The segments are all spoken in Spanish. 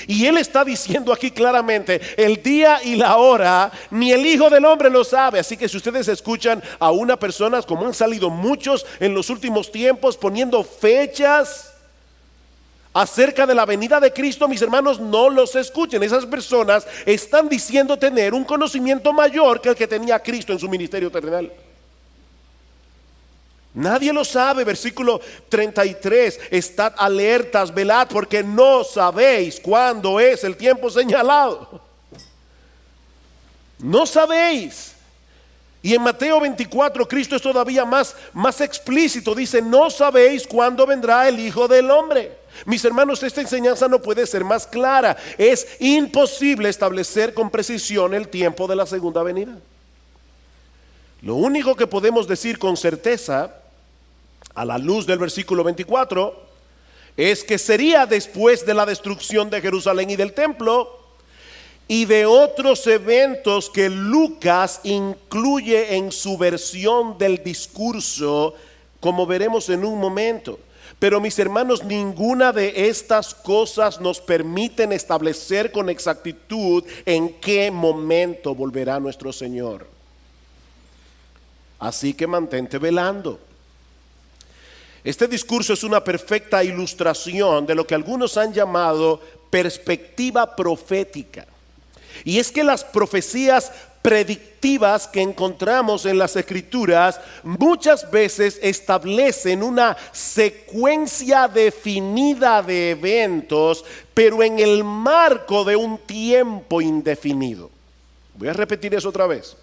Y Él está diciendo aquí claramente: el día y la hora ni el Hijo del Hombre lo sabe. Así que si ustedes escuchan a una persona, como han salido muchos en los últimos tiempos, poniendo fechas acerca de la venida de Cristo, mis hermanos, no los escuchen. Esas personas están diciendo tener un conocimiento mayor que el que tenía Cristo en su ministerio terrenal. Nadie lo sabe. Versículo 33: estad alertas, velad, porque no sabéis cuándo es el tiempo señalado. No sabéis. Y en Mateo 24 Cristo es todavía más explícito. Dice: no sabéis cuándo vendrá el Hijo del Hombre. Mis hermanos, esta enseñanza no puede ser más clara. Es imposible establecer con precisión el tiempo de la segunda venida. Lo único que podemos decir con certeza, a la luz del versículo 24, es que sería después de la destrucción de Jerusalén y del templo, y de otros eventos que Lucas incluye en su versión del discurso, como veremos en un momento. Pero mis hermanos, ninguna de estas cosas nos permiten establecer con exactitud en qué momento volverá nuestro Señor. Así que mantente velando. Este discurso es una perfecta ilustración de lo que algunos han llamado perspectiva profética. Y es que las profecías predictivas que encontramos en las Escrituras muchas veces establecen una secuencia definida de eventos, pero en el marco de un tiempo indefinido. Voy a repetir eso otra vez.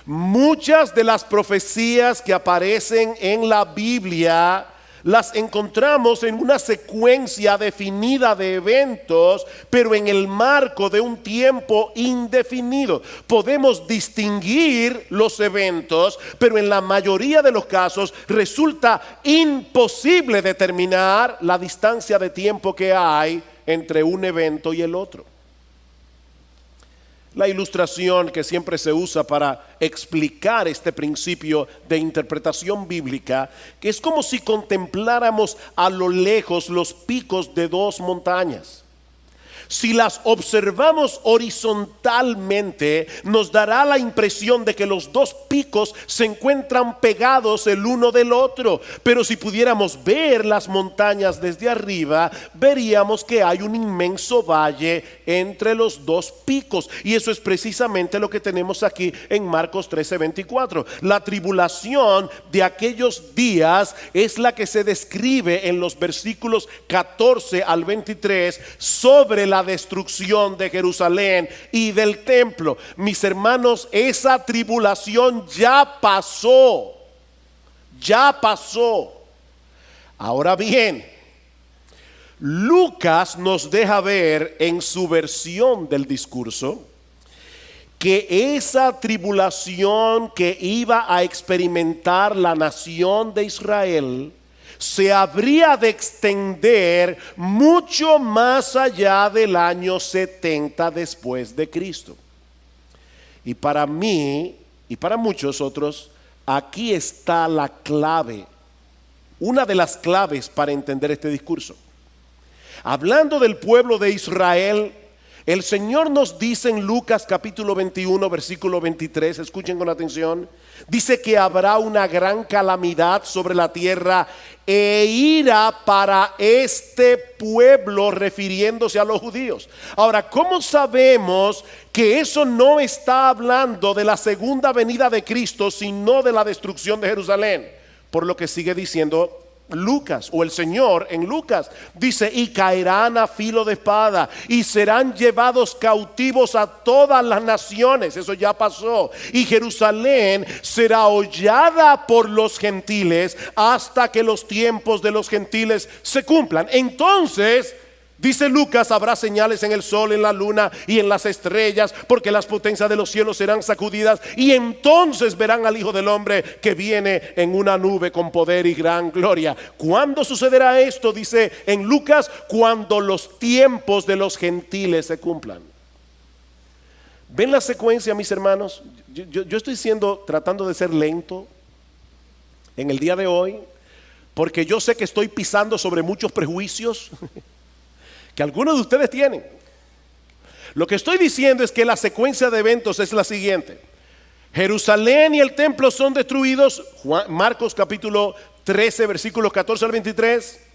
Muchas de las profecías que aparecen en la Biblia las encontramos en una secuencia definida de eventos, pero en el marco de un tiempo indefinido. Podemos distinguir los eventos, pero en la mayoría de los casos resulta imposible determinar la distancia de tiempo que hay entre un evento y el otro. La ilustración que siempre se usa para explicar este principio de interpretación bíblica, que es como si contempláramos a lo lejos los picos de dos montañas. Si las observamos horizontalmente, nos dará la impresión de que los dos picos se encuentran pegados el uno del otro. Pero si pudiéramos ver las montañas desde arriba, veríamos que hay un inmenso valle entre los dos picos. Y eso es precisamente lo que tenemos aquí en Marcos 13:24. La tribulación de aquellos días es la que se describe en los versículos 14 al 23 sobre la destrucción de Jerusalén y del templo. Mis hermanos, esa tribulación ya pasó. Ya pasó. Ahora bien, Lucas nos deja ver en su versión del discurso que esa tribulación que iba a experimentar la nación de Israel se habría de extender mucho más allá del año 70 después de Cristo. Y para mí y para muchos otros, aquí está la clave, una de las claves para entender este discurso. Hablando del pueblo de Israel, el Señor nos dice en Lucas capítulo 21 versículo 23, escuchen con atención, dice que habrá una gran calamidad sobre la tierra e ira para este pueblo, refiriéndose a los judíos. Ahora, ¿cómo sabemos que eso no está hablando de la segunda venida de Cristo, sino de la destrucción de Jerusalén? Por lo que sigue diciendo Lucas, o el Señor en Lucas, dice: y caerán a filo de espada y serán llevados cautivos a todas las naciones. Eso ya pasó. Y Jerusalén será hollada por los gentiles hasta que los tiempos de los gentiles se cumplan. Entonces, dice Lucas, habrá señales en el sol, en la luna y en las estrellas, porque las potencias de los cielos serán sacudidas, y entonces verán al Hijo del Hombre que viene en una nube con poder y gran gloria. ¿Cuándo sucederá esto? Dice en Lucas: cuando los tiempos de los gentiles se cumplan. ¿Ven la secuencia, mis hermanos? Yo estoy tratando de ser lento en el día de hoy, porque yo sé que estoy pisando sobre muchos prejuicios que algunos de ustedes tienen. Lo que estoy diciendo es que la secuencia de eventos es la siguiente. Jerusalén y el templo son destruidos, Marcos capítulo 13, versículos 14 al 23.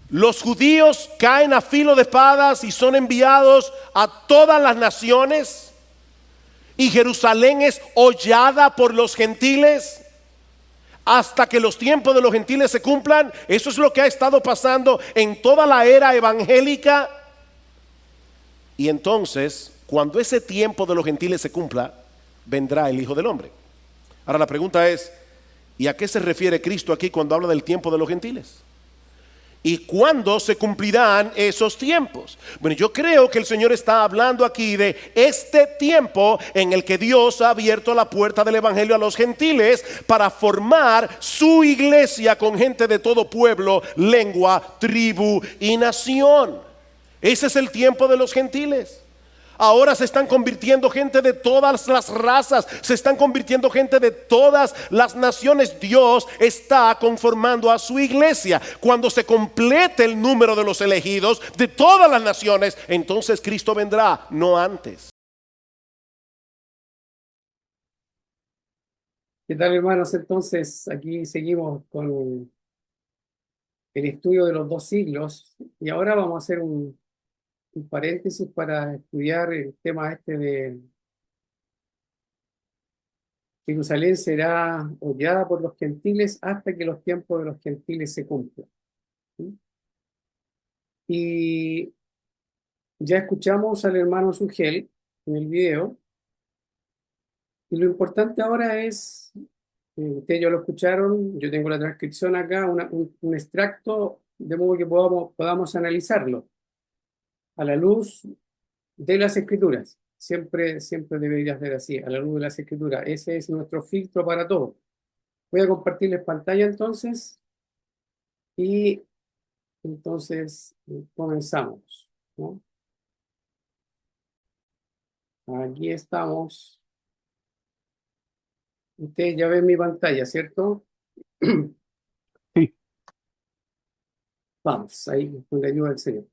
Los judíos caen a filo de espadas y son enviados a todas las naciones. Y Jerusalén es hollada por los gentiles hasta que los tiempos de los gentiles se cumplan. Eso es lo que ha estado pasando en toda la era evangélica. Y entonces, cuando ese tiempo de los gentiles se cumpla, vendrá el Hijo del Hombre. Ahora la pregunta es, ¿y a qué se refiere Cristo aquí cuando habla del tiempo de los gentiles? ¿Y cuándo se cumplirán esos tiempos? Bueno, yo creo que el Señor está hablando aquí de este tiempo en el que Dios ha abierto la puerta del Evangelio a los gentiles para formar su iglesia con gente de todo pueblo, lengua, tribu y nación. Ese es el tiempo de los gentiles. Ahora se están convirtiendo gente de todas las razas, se están convirtiendo gente de todas las naciones. Dios está conformando a su iglesia. Cuando se complete el número de los elegidos de todas las naciones, entonces Cristo vendrá, no antes. ¿Qué tal, hermanos? Entonces, aquí seguimos con el estudio de los 2 siglos y ahora vamos a hacer un paréntesis para estudiar el tema este de Jerusalén será hollada por los gentiles hasta que los tiempos de los gentiles se cumplan. ¿Sí? Y ya escuchamos al hermano Sugel en el video y lo importante ahora es, ustedes ya lo escucharon, yo tengo la transcripción acá, un extracto de modo que podamos analizarlo a la luz de las escrituras. Siempre, siempre debería ser así, a la luz de las escrituras. Ese es nuestro filtro para todo. Voy a compartirles pantalla entonces y entonces comenzamos, ¿no? Aquí estamos. Ustedes ya ven mi pantalla, ¿cierto? Sí. Vamos, ahí con la ayuda del Señor.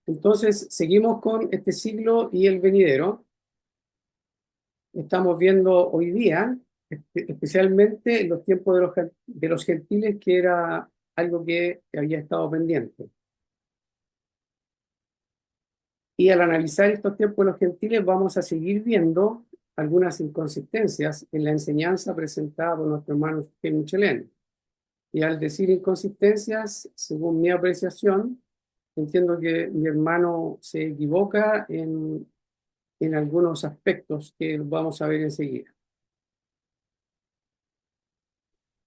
Entonces, seguimos con este siglo y el venidero. Estamos viendo hoy día, especialmente en los tiempos de los gentiles, que era algo que había estado pendiente. Y al analizar estos tiempos de los gentiles, vamos a seguir viendo algunas inconsistencias en la enseñanza presentada por nuestro hermano Michelén. Y al decir inconsistencias, según mi apreciación, entiendo que mi hermano se equivoca en algunos aspectos que vamos a ver enseguida.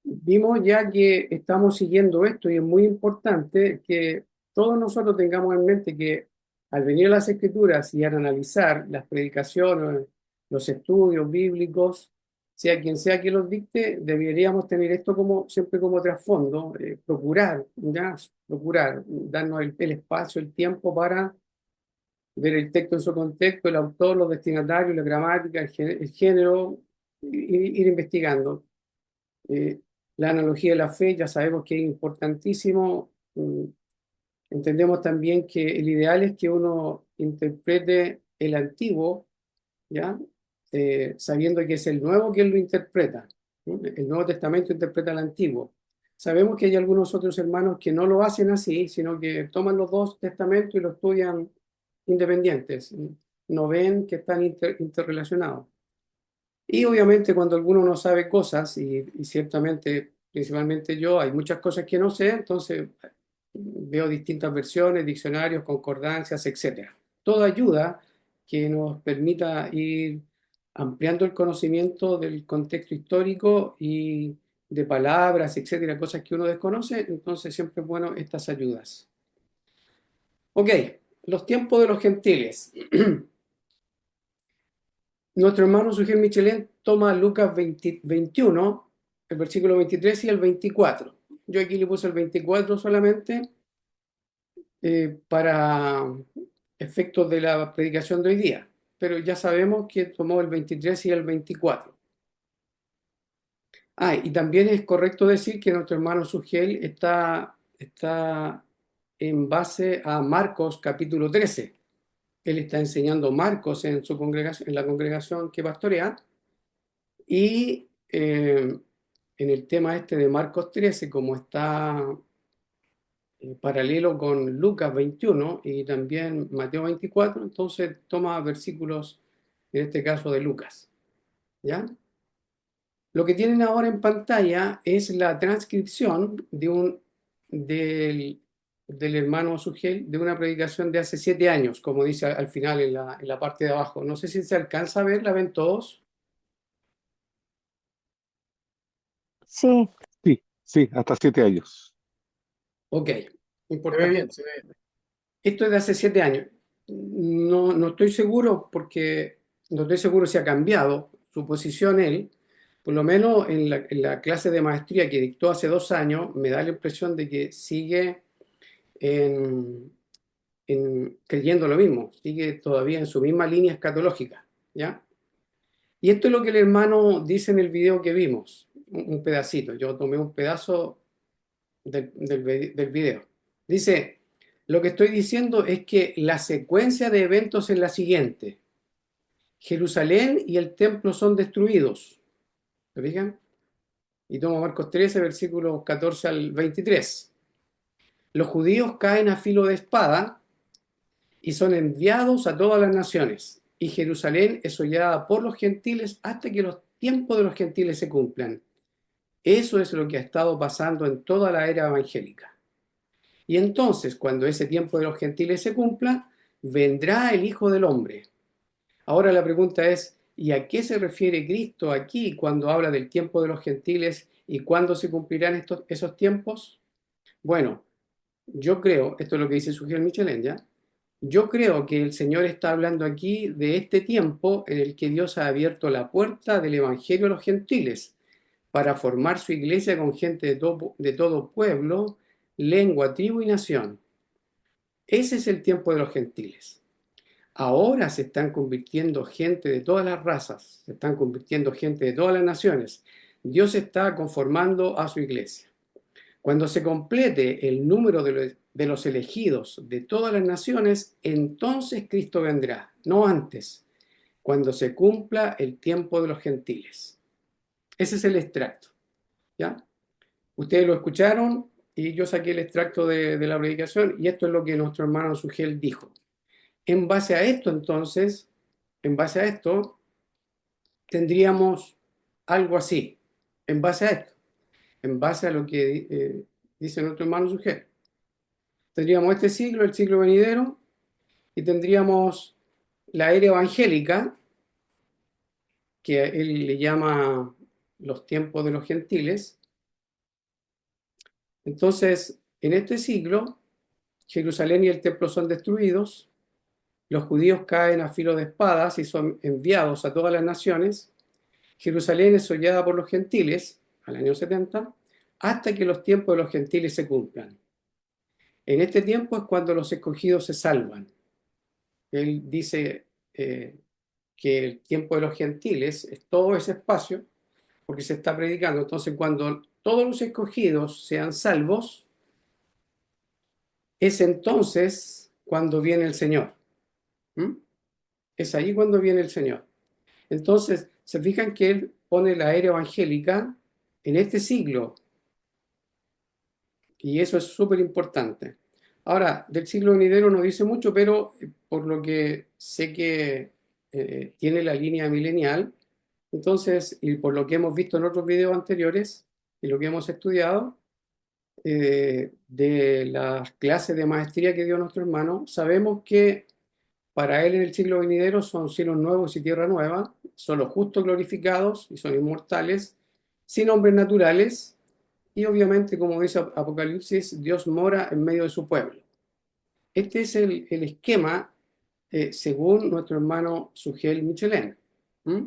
Vimos ya que estamos siguiendo esto y es muy importante que todos nosotros tengamos en mente que al venir a las Escrituras y al analizar las predicaciones, los estudios bíblicos, sea quien sea que los dicte, deberíamos tener esto como siempre como trasfondo, procurar darnos el espacio, el tiempo para ver el texto en su contexto, el autor, los destinatarios, la gramática, el género, ir investigando. La analogía de la fe ya sabemos que es importantísimo. Entendemos también que el ideal es que uno interprete el antiguo, ¿ya? Sabiendo que es el nuevo quien lo interpreta. ¿Sí? El Nuevo Testamento interpreta el antiguo. Sabemos que hay algunos otros hermanos que no lo hacen así, sino que toman los dos testamentos y lo estudian independientes. No ven que están interrelacionados. Y obviamente cuando alguno no sabe cosas, y ciertamente, principalmente yo, hay muchas cosas que no sé, entonces veo distintas versiones, diccionarios, concordancias, etcétera. Todo ayuda que nos permita ir ampliando el conocimiento del contexto histórico y de palabras, etcétera, cosas que uno desconoce, entonces siempre es bueno estas ayudas. Ok, los tiempos de los gentiles. Nuestro hermano Sugel Michelén toma Lucas 21, el versículo 23 y el 24. Yo aquí le puse el 24 solamente para efectos de la predicación de hoy día, pero ya sabemos que tomó el 23 y el 24. Y también es correcto decir que nuestro hermano Sugel está en base a Marcos capítulo 13. Él está enseñando Marcos en su congregación, en la congregación que pastorea, y en el tema este de Marcos 13, como está paralelo con Lucas 21 y también Mateo 24, entonces toma versículos, en este caso de Lucas, ¿ya? Lo que tienen ahora en pantalla es la transcripción del, del hermano Sugel de una predicación de hace 7 años, como dice al final en la parte de abajo. No sé si se alcanza a ver, ¿la ven todos? Sí, sí, hasta 7 años. Ok, Se ve importante. bien, se ve bien. Esto es de hace 7 años. No estoy seguro porque no estoy seguro si ha cambiado su posición él. Por lo menos en la clase de maestría que dictó hace 2 años, me da la impresión de que sigue en, creyendo lo mismo, sigue todavía en su misma línea escatológica, ¿ya? Y esto es lo que el hermano dice en el video que vimos, un pedacito. Yo tomé un pedazo del video. Dice, lo que estoy diciendo es que la secuencia de eventos es la siguiente. Jerusalén y el templo son destruidos. ¿Se fijan? Y tomo Marcos 13, versículos 14 al 23. Los judíos caen a filo de espada y son enviados a todas las naciones. Y Jerusalén es hollada por los gentiles hasta que los tiempos de los gentiles se cumplan. Eso es lo que ha estado pasando en toda la era evangélica. Y entonces, cuando ese tiempo de los gentiles se cumpla, vendrá el Hijo del Hombre. Ahora la pregunta es, ¿y a qué se refiere Cristo aquí cuando habla del tiempo de los gentiles y cuándo se cumplirán esos tiempos? Bueno, yo creo, esto es lo que dice Sugiel Michelin, ¿ya? Yo creo que el Señor está hablando aquí de este tiempo en el que Dios ha abierto la puerta del Evangelio a los gentiles para formar su iglesia con gente de todo pueblo, lengua, tribu y nación. Ese es el tiempo de los gentiles. Ahora se están convirtiendo gente de todas las razas, se están convirtiendo gente de todas las naciones. Dios está conformando a su iglesia. Cuando se complete el número de los elegidos de todas las naciones, entonces Cristo vendrá, no antes, cuando se cumpla el tiempo de los gentiles. Ese es el extracto, ¿ya? Ustedes lo escucharon y yo saqué el extracto de la predicación y esto es lo que nuestro hermano Sugel dijo. En base a esto, entonces, en base a esto, tendríamos algo así. En base a esto, en base a lo que dice nuestro hermano Sugel. Tendríamos este siglo, el siglo venidero, y tendríamos la era evangélica, que él le llama los tiempos de los gentiles. Entonces, en este siglo, Jerusalén y el templo son destruidos, los judíos caen a filo de espadas y son enviados a todas las naciones, Jerusalén es hollada por los gentiles, al año 70, hasta que los tiempos de los gentiles se cumplan. En este tiempo es cuando los escogidos se salvan. Él dice que el tiempo de los gentiles es todo ese espacio, porque se está predicando. Entonces, cuando todos los escogidos sean salvos, es entonces cuando viene el Señor. ¿Mm? Es ahí cuando viene el Señor. Entonces, se fijan que él pone la era evangélica en este siglo, y eso es súper importante. Ahora, del siglo venidero no dice mucho, pero por lo que sé que tiene la línea milenial, entonces, y por lo que hemos visto en otros videos anteriores y lo que hemos estudiado de las clases de maestría que dio nuestro hermano, sabemos que para él en el siglo venidero son cielos nuevos y tierra nueva, son los justos glorificados y son inmortales, sin hombres naturales, y obviamente, como dice Apocalipsis, Dios mora en medio de su pueblo. Este es el esquema según nuestro hermano Sugel Michelin. ¿Mm?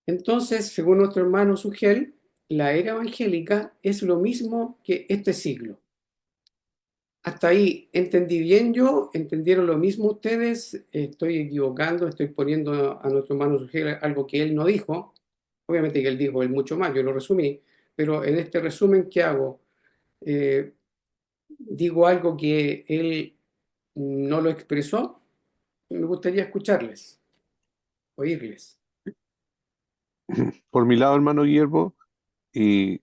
Entonces, según nuestro hermano Sugel, la era evangélica es lo mismo que este siglo. Hasta ahí, ¿entendí bien yo? ¿Entendieron lo mismo ustedes? Estoy equivocando, estoy poniendo a nuestro hermano Sugel algo que él no dijo. Obviamente que él dijo él mucho más, yo lo resumí, pero en este resumen, ¿qué hago? digo algo que él no lo expresó, me gustaría escucharles, oírles. Por mi lado, hermano Guillermo, y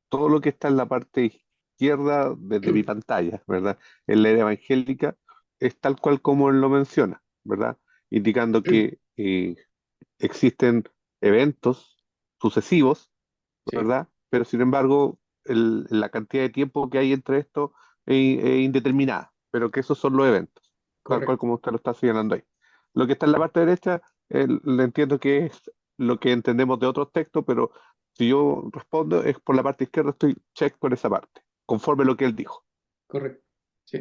todo lo que está en la parte izquierda desde mi pantalla, ¿verdad? En la era evangélica, es tal cual como él lo menciona, ¿verdad? Indicando que existen eventos sucesivos, Sí, ¿verdad? Pero sin embargo, la cantidad de tiempo que hay entre esto es indeterminada, pero que esos son los eventos, tal cual correcto, como usted lo está señalando ahí. Lo que está en la parte derecha, le entiendo que es lo que entendemos de otros textos, pero si yo respondo es por la parte izquierda, estoy check por esa parte, conforme a lo que él dijo. correcto. Sí.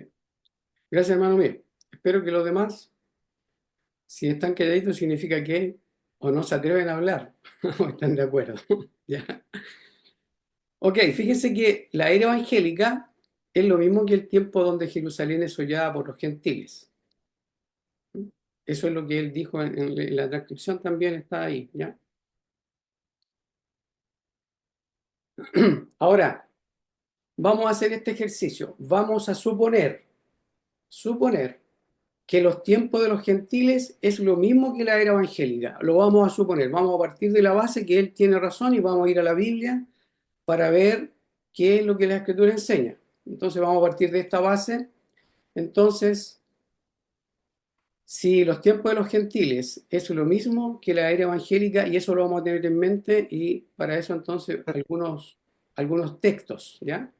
Gracias, hermano mío. Espero que los demás, si están calladitos, significa que o no se atreven a hablar o están de acuerdo. ¿Ya? Ok, fíjense que la era evangélica es lo mismo que el tiempo donde Jerusalén es hollada por los gentiles. Eso es lo que él dijo en la transcripción, también está ahí, ¿ya? Ahora, vamos a hacer este ejercicio. Vamos a suponer que los tiempos de los gentiles es lo mismo que la era evangélica. Lo vamos a suponer. Vamos a partir de la base que él tiene razón y vamos a ir a la Biblia para ver qué es lo que la Escritura enseña. Entonces vamos a partir de esta base. Entonces, si los tiempos de los gentiles es lo mismo que la era evangélica, y eso lo vamos a tener en mente, y para eso entonces algunos textos, ¿ya?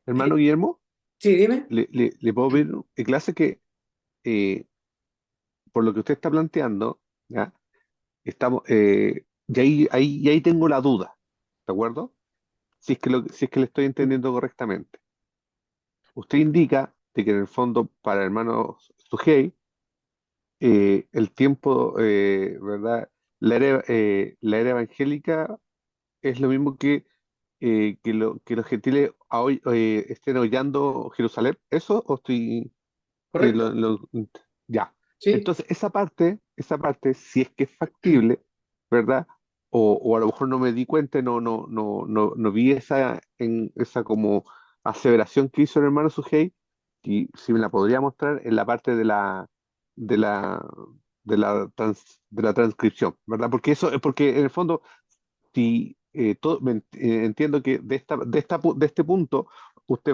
Hermano Guillermo, Sí, dime. le puedo pedir en clase que, eh, por lo que usted está planteando, ¿ya? Estamos, y ahí tengo la duda, ¿de acuerdo? Si es que le estoy entendiendo correctamente. Usted indica de que en el fondo para el hermano Sujei, el tiempo, ¿verdad? La era evangélica es lo mismo que los gentiles estén hollando Jerusalén. ¿Eso? ¿O estoy, eh, Correcto. lo- lo- ya. Sí, Entonces, esa parte, si es que es factible, ¿verdad? O a lo mejor no me di cuenta, no vi esa como aseveración que hizo el hermano Sujei, y si me la podría mostrar en la parte de la, de la transcripción, ¿verdad? Porque eso es porque en el fondo si entiendo que de este punto usted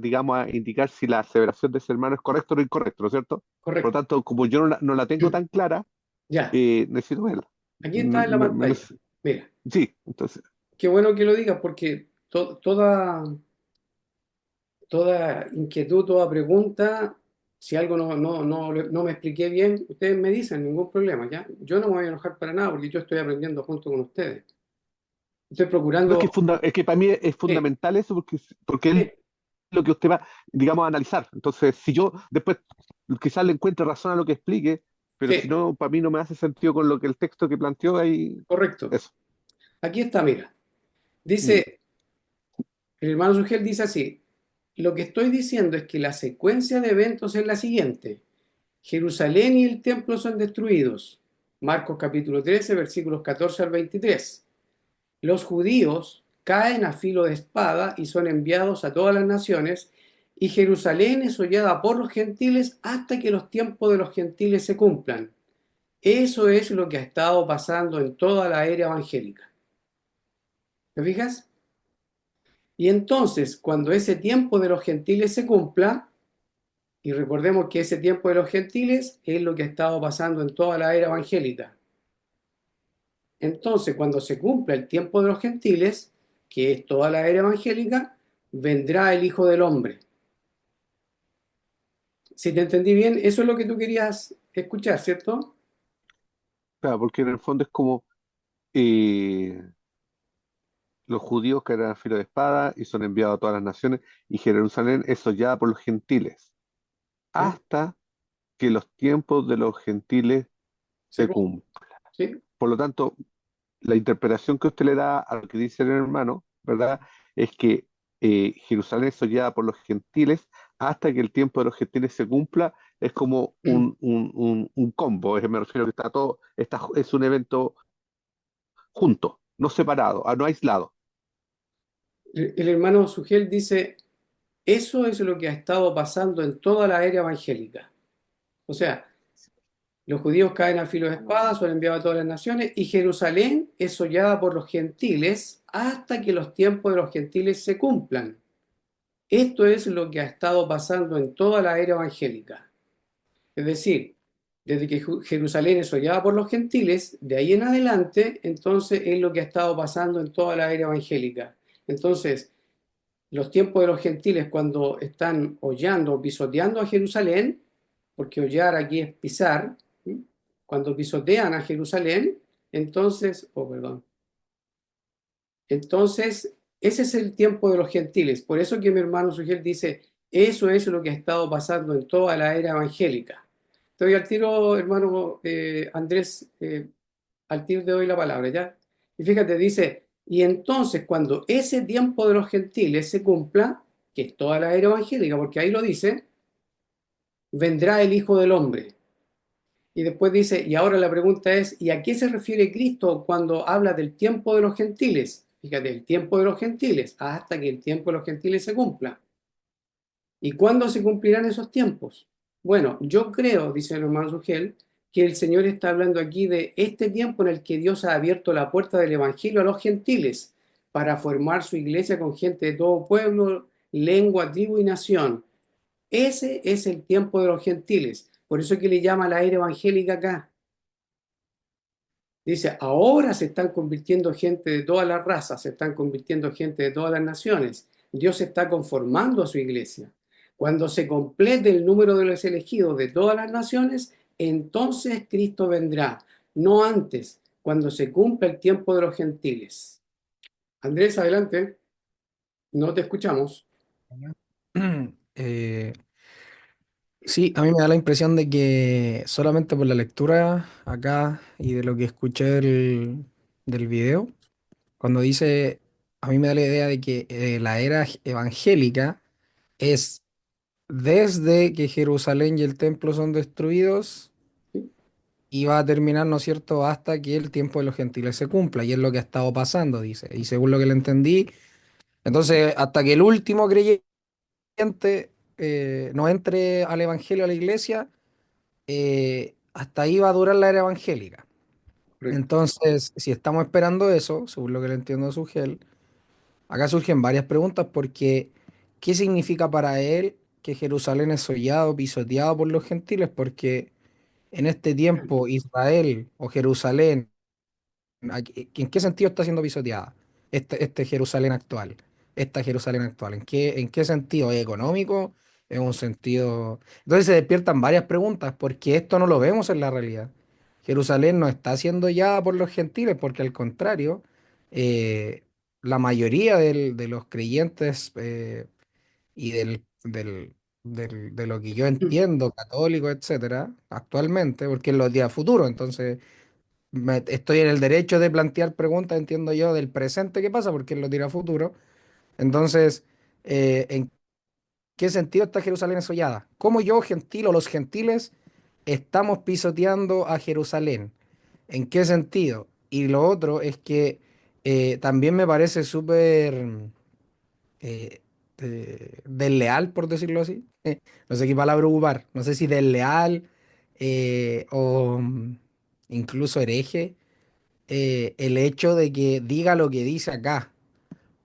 digamos, a indicar si la aseveración de ese hermano es correcta o incorrecta, ¿no es cierto? Por lo correcto. tanto, como yo no la tengo tan clara, Ya, necesito verla. aquí está en la pantalla. Mira, Sí, entonces, qué bueno que lo digas porque toda inquietud, toda pregunta, si algo no me expliqué bien, ustedes me dicen, ningún problema, ¿ya? Yo no me voy a enojar para nada porque yo estoy aprendiendo junto con ustedes. Estoy no, procurando, es que para mí es sí, fundamental eso porque es sí, lo que usted va, digamos, a analizar. Entonces, si yo después quizás le encuentre razón a lo que explique, pero si sí, no, para mí no me hace sentido con lo que el texto que planteó ahí, correcto. eso. Aquí está, mira. Mm. Dice, el hermano Sugel dice así, lo que estoy diciendo es que la secuencia de eventos es la siguiente. Jerusalén y el templo son destruidos. Marcos capítulo 13, versículos 14 al 23. Los judíos caen a filo de espada y son enviados a todas las naciones, y Jerusalén es hollada por los gentiles hasta que los tiempos de los gentiles se cumplan. Eso es lo que ha estado pasando en toda la era evangélica. ¿Te fijas? Y entonces, cuando ese tiempo de los gentiles se cumpla, y recordemos que ese tiempo de los gentiles es lo que ha estado pasando en toda la era evangélica. Entonces, cuando se cumpla el tiempo de los gentiles, que es toda la era evangélica, vendrá el Hijo del Hombre. Si te entendí bien, eso es lo que tú querías escuchar, ¿cierto? Claro, porque en el fondo es como eh, los judíos caerán a filo de espada y son enviados a todas las naciones, y Jerusalén es hollada por los gentiles, ¿Ya? hasta que los tiempos de los gentiles ¿Se se cumple? cumplan. ¿Sí? Por lo tanto, la interpretación que usted le da a lo que dice el hermano, ¿verdad? Es que Jerusalén es hollada por los gentiles hasta que el tiempo de los gentiles se cumpla. Es como un combo, me refiero que está todo, es un evento junto, no separado, no aislado. El hermano Sugel dice, Eso es lo que ha estado pasando en toda la era evangélica. O sea, los judíos caen a filo de espada, son enviados a todas las naciones y Jerusalén es hollada por los gentiles hasta que los tiempos de los gentiles se cumplan. Esto es lo que ha estado pasando en toda la era evangélica. Es decir, desde que Jerusalén es hollada por los gentiles, de ahí en adelante, entonces es lo que ha estado pasando en toda la era evangélica. Entonces, los tiempos de los gentiles cuando están hollando o pisoteando a Jerusalén, porque hollar aquí es pisar, ¿sí? Cuando pisotean a Jerusalén, entonces, oh, perdón, entonces ese es el tiempo de los gentiles. Por eso que mi hermano Sugel dice, eso es lo que ha estado pasando en toda la era evangélica. Estoy al tiro, hermano Andrés, al tiro te doy la palabra, ¿ya? Y fíjate, dice, y entonces cuando ese tiempo de los gentiles se cumpla, que es toda la era evangélica, porque ahí lo dice, vendrá el Hijo del Hombre. Y después dice, y ahora la pregunta es, ¿y a qué se refiere Cristo cuando habla del tiempo de los gentiles? Fíjate, el tiempo de los gentiles, hasta que el tiempo de los gentiles se cumpla. ¿Y cuándo se cumplirán esos tiempos? Bueno, yo creo, dice el hermano Sugel, que el Señor está hablando aquí de este tiempo en el que Dios ha abierto la puerta del Evangelio a los gentiles para formar su iglesia con gente de todo pueblo, lengua, tribu y nación. Ese es el tiempo de los gentiles. Por eso es que le llama la era evangélica acá. Dice, ahora se están convirtiendo gente de todas las razas, se están convirtiendo gente de todas las naciones. Dios está conformando a su iglesia. Cuando se complete el número de los elegidos de todas las naciones, entonces Cristo vendrá, no antes, cuando se cumpla el tiempo de los gentiles. Andrés, adelante, no te escuchamos. Eh, sí, a mí me da la impresión de que solamente por la lectura acá y de lo que escuché del video, cuando dice, a mí me da la idea de que la era evangélica es desde que Jerusalén y el templo son destruidos ¿Sí? y va a terminar, ¿no es cierto?, hasta que el tiempo de los gentiles se cumpla, y es lo que ha estado pasando, dice. Y según lo que le entendí, entonces, hasta que el último creyente no entre al evangelio, a la iglesia, hasta ahí va a durar la era evangélica. Correcto. Entonces, si estamos esperando eso, según lo que le entiendo a Sugel, acá surgen varias preguntas porque ¿qué significa para él que Jerusalén es hollado, pisoteado por los gentiles? Porque en este tiempo Israel o Jerusalén, ¿en qué sentido está siendo pisoteada? Este Jerusalén actual, esta Jerusalén actual, en qué sentido? ¿Es económico? ¿Es un sentido? Entonces se despiertan varias preguntas, porque esto no lo vemos en la realidad. Jerusalén no está siendo ya por los gentiles, porque al contrario, eh, la mayoría de los creyentes y de lo que yo entiendo, católico, etcétera, actualmente, porque es los días futuros, entonces estoy en el derecho de plantear preguntas, entiendo yo, del presente que pasa, porque él lo tira a futuro. Entonces, ¿en qué sentido está Jerusalén asollada? ¿Cómo yo, gentil o los gentiles, estamos pisoteando a Jerusalén? ¿En qué sentido? Y lo otro es que también me parece súper eh, desleal, por decirlo así. No sé qué palabra ocupar. No sé si desleal o incluso hereje el hecho de que diga lo que dice acá.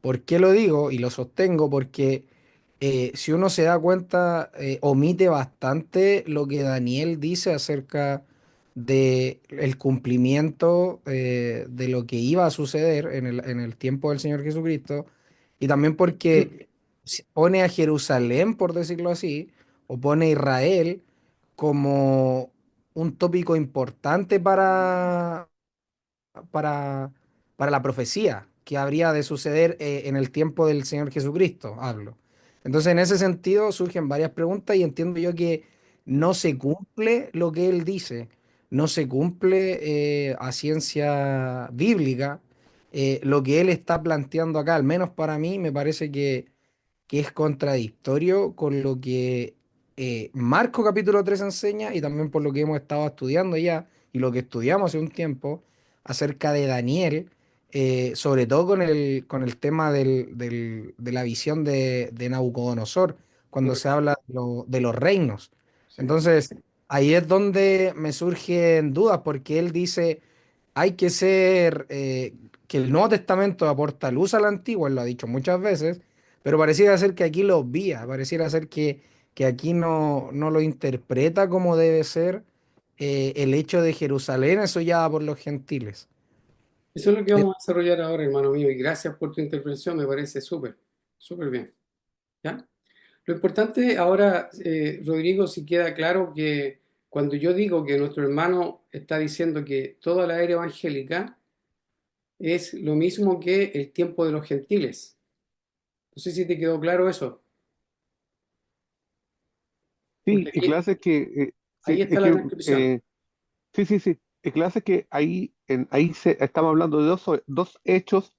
¿Por qué lo digo? Y lo sostengo porque si uno se da cuenta, omite bastante lo que Daniel dice acerca de el cumplimiento de lo que iba a suceder en el tiempo del Señor Jesucristo, y también porque pone a Jerusalén, por decirlo así, o pone a Israel como un tópico importante para, para la profecía que habría de suceder en el tiempo del Señor Jesucristo, hablo. Entonces, en ese sentido surgen varias preguntas y entiendo yo que no se cumple lo que él dice, no se cumple a ciencia bíblica lo que él está planteando acá, al menos para mí me parece que es contradictorio con lo que Marco capítulo 3 enseña y también por lo que hemos estado estudiando ya y lo que estudiamos hace un tiempo acerca de Daniel, sobre todo con el tema de la visión de Nabucodonosor, cuando se Correcto. habla de los reinos. Sí. Entonces, ahí es donde me surgen dudas, porque él dice, hay que ser, que el Nuevo Testamento aporta luz al Antiguo, él lo ha dicho muchas veces, pero pareciera ser que aquí lo obvia, pareciera ser que aquí no lo interpreta como debe ser el hecho de Jerusalén asollada por los gentiles. Eso es lo que vamos a desarrollar ahora, hermano mío, y gracias por tu intervención, me parece súper, súper bien. ¿Ya? Lo importante ahora, Rodrigo, si queda claro que cuando yo digo que nuestro hermano está diciendo que toda la era evangélica es lo mismo que el tiempo de los gentiles. No sé si te quedó claro eso, Sí, porque y clase que, ahí sí, es está la que, transcripción. sí, sí, sí, y clase que ahí estamos hablando de dos hechos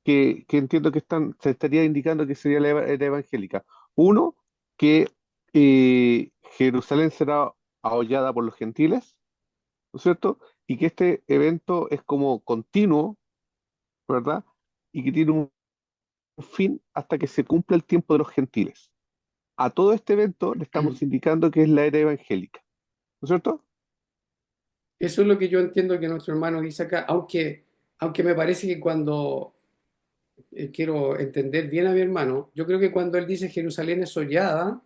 que entiendo que se estaría indicando que sería era evangélica. Uno, que Jerusalén será ahollada por los gentiles, ¿no es cierto? Y que este evento es como continuo, ¿verdad? Y que tiene un fin hasta que se cumpla el tiempo de los gentiles. A todo este evento le estamos indicando que es la era evangélica, ¿no es cierto? Eso es lo que yo entiendo que nuestro hermano dice acá, aunque me parece que cuando quiero entender bien a mi hermano, yo creo que cuando él dice Jerusalén es hollada,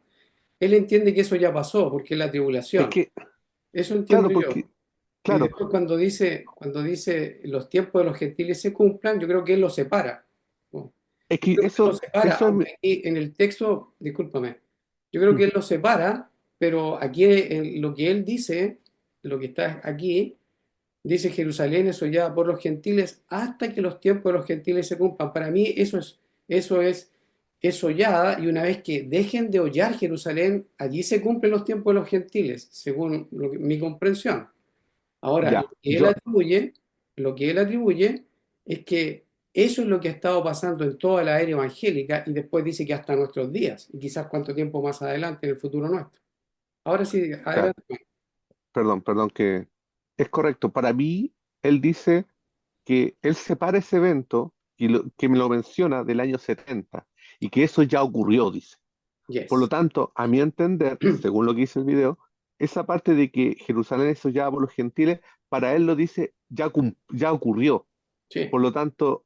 él entiende que eso ya pasó, porque es la Es tribulación. que, Eso entiendo claro, yo. porque, Y claro, después cuando dice los tiempos de los gentiles se cumplan, yo creo que él los separa. ¿No? es Yo que creo que él los separa, eso es, aunque aquí en el texto, discúlpame, yo creo que él los separa, pero aquí en lo que él dice, lo que está aquí, dice Jerusalén es hollada por los gentiles hasta que los tiempos de los gentiles se cumplan. Para mí es hollada, y una vez que dejen de hollar Jerusalén, allí se cumplen los tiempos de los gentiles, según mi comprensión. Ahora, ya, yo, lo que él atribuye es que eso es lo que ha estado pasando en toda la era evangélica, y después dice que hasta nuestros días, y quizás cuánto tiempo más adelante en el futuro nuestro. Ahora sí, ya, adelante. perdón, que es correcto. Para mí, él dice que él separa ese evento que me lo menciona del año 70 y que eso ya ocurrió, dice. Por lo Yes. tanto, a mi entender, según lo que dice el video, esa parte de que Jerusalén es hollada por los gentiles, para él lo dice ya ocurrió. Sí, Por lo tanto,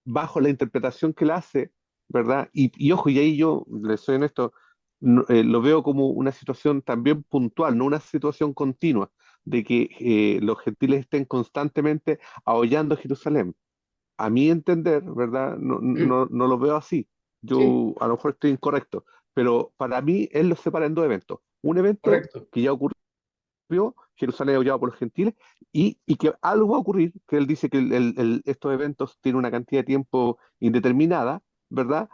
bajo la interpretación que él hace, ¿verdad? Y ojo, y ahí yo, le soy honesto, lo veo como una situación también puntual, no una situación continua, de que los gentiles estén constantemente ahollando Jerusalén. A mi entender, ¿verdad? No lo veo así. sí, Yo a lo mejor estoy incorrecto, pero para mí él los separa en dos eventos. Un evento correcto. que ya ocurrió, Jerusalén hollado por los gentiles, y que algo va a ocurrir, que él dice que estos eventos tienen una cantidad de tiempo indeterminada, ¿verdad?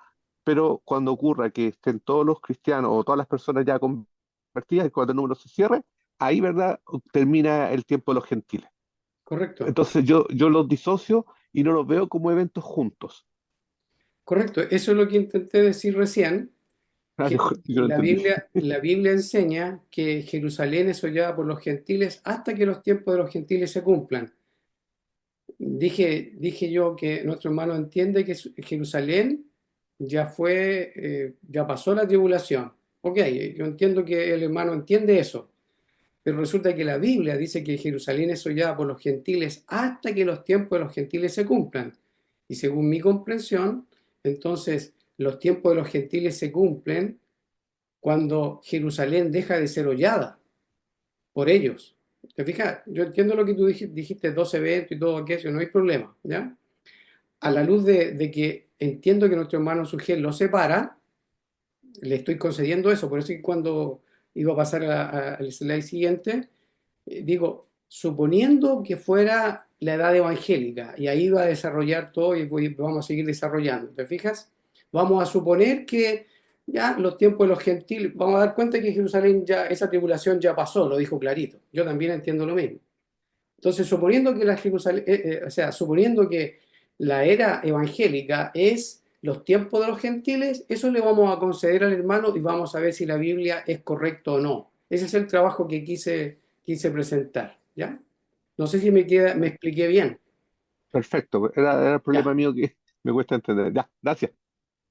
Pero cuando ocurra que estén todos los cristianos o todas las personas ya convertidas y cuando el número se cierre, ahí, ¿verdad? Termina el tiempo de los gentiles. Correcto, Entonces yo los disocio y no los veo como eventos juntos. correcto. Eso es lo que intenté decir recién, Ah, que yo lo entendí. La Biblia enseña que Jerusalén es hollada por los gentiles hasta que los tiempos de los gentiles se cumplan. Dije yo que nuestro hermano entiende que Jerusalén ya pasó la tribulación. Ok, yo entiendo que el hermano entiende eso, pero resulta que la Biblia dice que Jerusalén es hollada por los gentiles hasta que los tiempos de los gentiles se cumplan. Y según mi comprensión, entonces los tiempos de los gentiles se cumplen cuando Jerusalén deja de ser hollada por ellos. ¿Te fijas? Yo entiendo lo que tú dijiste, dos eventos y todo aquello, no hay problema, ¿ya? A la luz de que entiendo que nuestro hermano Sugel lo separa, le estoy concediendo eso. Por eso que cuando iba a pasar al slide siguiente, digo, suponiendo que fuera la edad evangélica, y ahí va a desarrollar todo y vamos a seguir desarrollando, ¿te fijas? Vamos a suponer que ya los tiempos de los gentiles, vamos a dar cuenta que Jerusalén ya, esa tribulación ya pasó, lo dijo clarito. Yo también entiendo lo mismo. Entonces, suponiendo que o sea, suponiendo que la era evangélica es los tiempos de los gentiles, eso le vamos a conceder al hermano y vamos a ver si la Biblia es correcto o no. Ese es el trabajo que quise presentar, ¿ya? No sé si me expliqué bien. Perfecto, era el problema Ya, mío que me cuesta entender. Ya, gracias.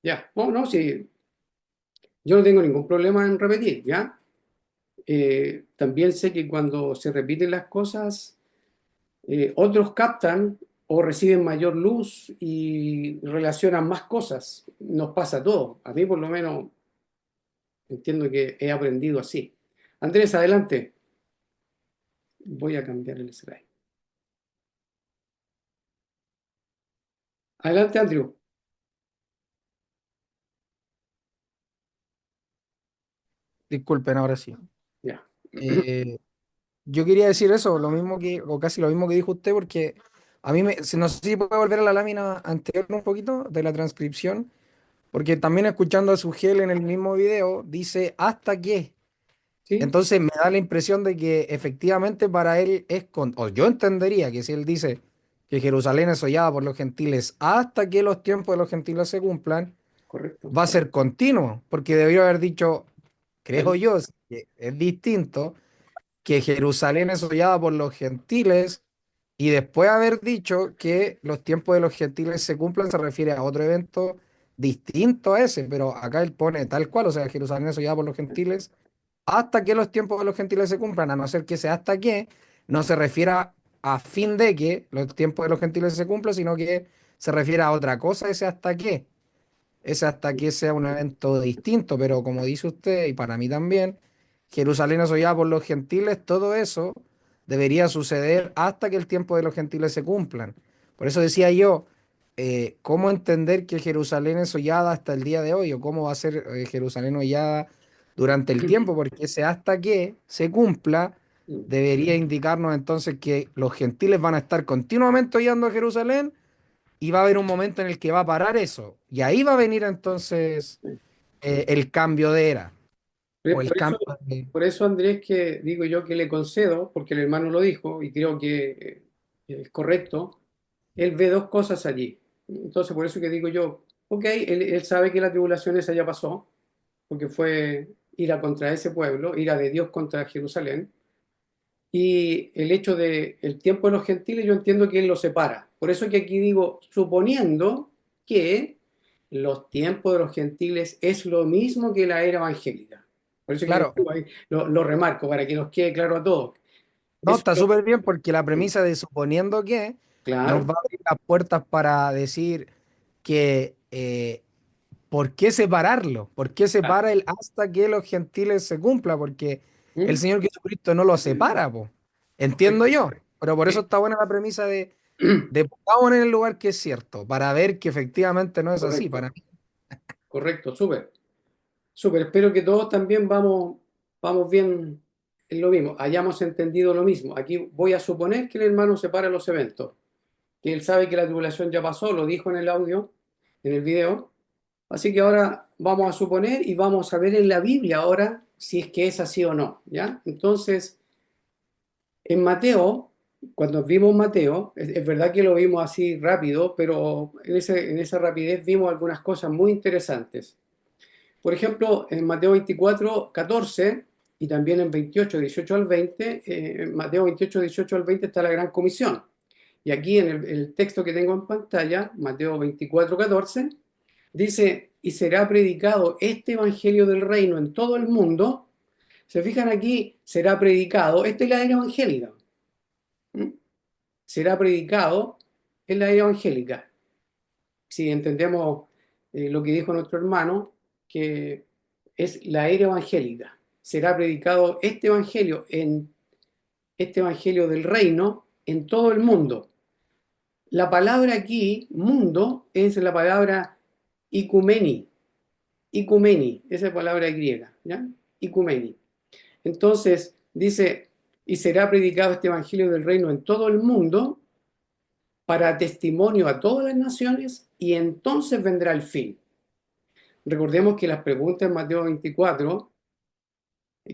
ya. No, no, sí, yo no tengo ningún problema en repetir, ¿ya? También sé que cuando se repiten las cosas, otros captan o reciben mayor luz y relacionan más cosas. Nos pasa a todos. A mí por lo menos entiendo que he aprendido así. Andrés, adelante. Voy a cambiar el slide. Adelante, Andrew. Disculpen, ahora sí. Ya. Eh, yo quería decir eso, lo mismo que, o casi lo mismo que dijo usted, porque a mí no sé si puede volver a la lámina anterior un poquito de la transcripción, porque también escuchando a Sugel en el mismo video, dice hasta que. ¿Sí? Entonces me da la impresión de que efectivamente para él o yo entendería que si él dice que Jerusalén es hollada por los gentiles hasta que los tiempos de los gentiles se cumplan, Correcto. va a ser continuo, porque debió haber dicho, creo El- yo, que es distinto que Jerusalén es hollada por los gentiles y después haber dicho que los tiempos de los gentiles se cumplan se refiere a otro evento distinto a ese, pero acá él pone tal cual, o sea, Jerusalén es hollada por los gentiles hasta que los tiempos de los gentiles se cumplan, a no ser que sea hasta que, no se refiera a fin de que los tiempos de los gentiles se cumplan, sino que se refiere a otra cosa ese hasta que. Ese hasta que sea un evento distinto, pero como dice usted, y para mí también, Jerusalén asollada por los gentiles, todo eso debería suceder hasta que el tiempo de los gentiles se cumplan. Por eso decía yo, ¿cómo entender que Jerusalén es hollada hasta el día de hoy? ¿O cómo va a ser Jerusalén hollada durante el tiempo? Porque ese hasta que se cumpla debería indicarnos entonces que los gentiles van a estar continuamente hollando a Jerusalén y va a haber un momento en el que va a parar eso. Y ahí va a venir entonces el cambio de era o el Por eso, cambio de... por eso, Andrés, que digo yo que le concedo, porque el hermano lo dijo y creo que es correcto, él ve dos cosas allí. Entonces, por eso que digo yo, ok, él sabe que la tribulación esa ya pasó, porque fue ira contra ese pueblo, ira de Dios contra Jerusalén, y el hecho de el tiempo de los gentiles, yo entiendo que él lo separa. Por eso que aquí digo, suponiendo que los tiempos de los gentiles es lo mismo que la era evangélica. Por eso que Claro, lo remarco, para que nos quede claro a todos. no, Es está lo- súper bien porque la premisa de suponiendo que nos claro, va a abrir las puertas para decir que ¿por qué separarlo? ¿Por qué claro. separa el hasta que los gentiles se cumpla? Porque el ¿Mm? Señor Jesucristo no lo separa, po. Entiendo Correcto. yo, pero por eso Sí. está buena la premisa de pongamos en el lugar que es cierto, para ver que efectivamente no es así. Correcto, Para mí, correcto, súper. Súper, espero que todos también vamos bien en lo mismo, hayamos entendido lo mismo. Aquí voy a suponer que el hermano separa los eventos, que él sabe que la tribulación ya pasó, lo dijo en el audio, en el video. Así que ahora vamos a suponer y vamos a ver en la Biblia ahora si es que es así o no, ¿ya? Entonces, en Mateo, cuando vimos Mateo, es verdad que lo vimos así rápido, pero en esa rapidez vimos algunas cosas muy interesantes. Por ejemplo, en Mateo 24, 14 y también en 28, 18 al 20, en Mateo 28, 18 al 20 está la Gran Comisión. Y aquí en el texto que tengo en pantalla, Mateo 24, 14, dice, y será predicado este Evangelio del Reino en todo el mundo. Se fijan aquí, será predicado, esta es la era evangélica. ¿Mm? Será predicado en la era evangélica. Si entendemos lo que dijo nuestro hermano, que es la era evangélica. Será predicado este evangelio del reino en todo el mundo. La palabra aquí, mundo, es la palabra icumeni. Icumeni, esa es palabra griega, ¿ya? Icumeni. Entonces, dice, y será predicado este evangelio del reino en todo el mundo para testimonio a todas las naciones y entonces vendrá el fin. Recordemos que las preguntas en Mateo 24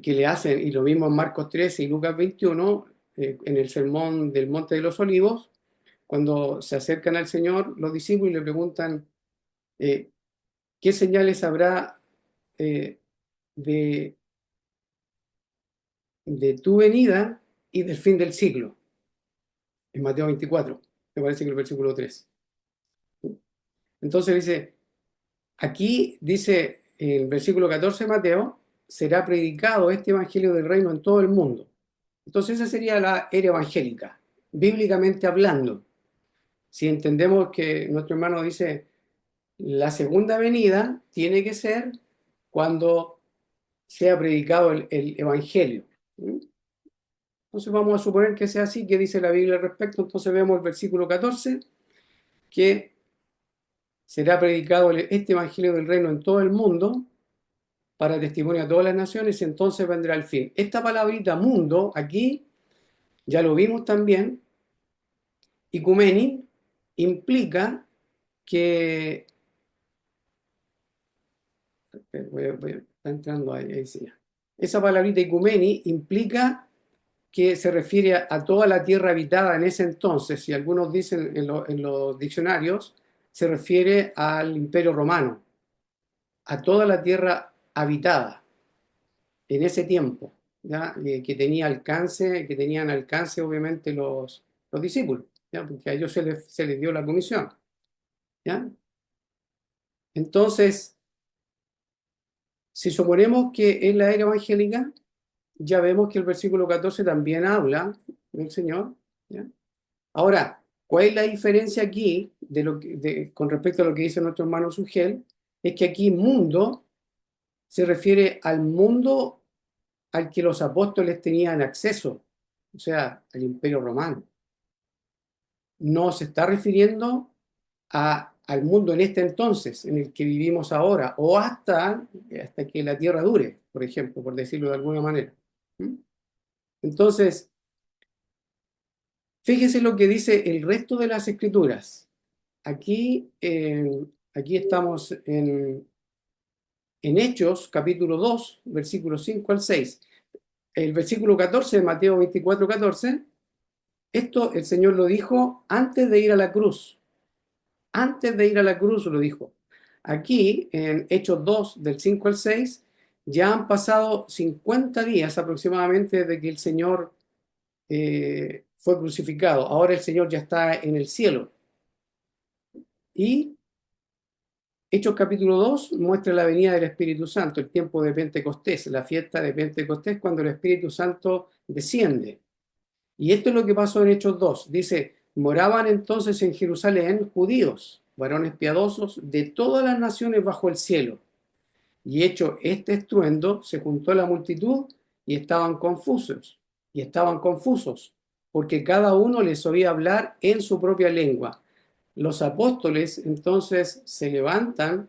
que le hacen, y lo mismo en Marcos 13 y Lucas 21, en el sermón del Monte de los Olivos, cuando se acercan al Señor los discípulos y le preguntan, eh, ¿qué señales habrá eh, de, de tu venida y del fin del siglo? En Mateo 24. me parece que el versículo 3. Entonces dice, aquí dice el versículo 14 de Mateo, será predicado este evangelio del reino en todo el mundo. Entonces esa sería la era evangélica, bíblicamente hablando. Si entendemos que nuestro hermano dice, la segunda venida tiene que ser cuando sea predicado el evangelio. Entonces vamos a suponer que sea así, que dice la Biblia al respecto. Entonces vemos el versículo 14, que será predicado este evangelio del reino en todo el mundo para testimonio a todas las naciones, y entonces vendrá el fin. Esta palabrita mundo, aquí, ya lo vimos también, ecumeni, implica que... está entrando ahí sí. Esa palabrita ecumeni implica que se refiere a toda la tierra habitada en ese entonces, y algunos dicen en los diccionarios, se refiere al Imperio Romano, a toda la tierra habitada en ese tiempo, ¿ya? Que tenían alcance obviamente los discípulos, ¿ya? Porque a ellos se les dio la comisión, ¿ya? Entonces, si suponemos que es la era evangélica, ya vemos que el versículo 14 también habla del Señor, ¿ya? Ahora, ¿cuál es la diferencia aquí con respecto a lo que dice nuestro hermano Sugel? Es que aquí mundo se refiere al mundo al que los apóstoles tenían acceso, o sea, al Imperio Romano. No se está refiriendo al mundo en este entonces, en el que vivimos ahora, o hasta que la tierra dure, por ejemplo, por decirlo de alguna manera. Entonces, fíjese lo que dice el resto de las escrituras. Aquí, aquí estamos en Hechos, capítulo 2, versículos 5 al 6. El versículo 14 de Mateo 24, 14, esto el Señor lo dijo antes de ir a la cruz. Antes de ir a la cruz lo dijo. Aquí, en Hechos 2, del 5 al 6, ya han pasado 50 días aproximadamente desde que el Señor fue crucificado. Ahora el Señor ya está en el cielo. Y Hechos capítulo 2 muestra la venida del Espíritu Santo, el tiempo de Pentecostés, la fiesta de Pentecostés, cuando el Espíritu Santo desciende. Y esto es lo que pasó en Hechos 2. Dice, moraban entonces en Jerusalén judíos, varones piadosos de todas las naciones bajo el cielo. Y hecho este estruendo, se juntó la multitud y estaban confusos, porque cada uno les oía hablar en su propia lengua. Los apóstoles entonces se levantan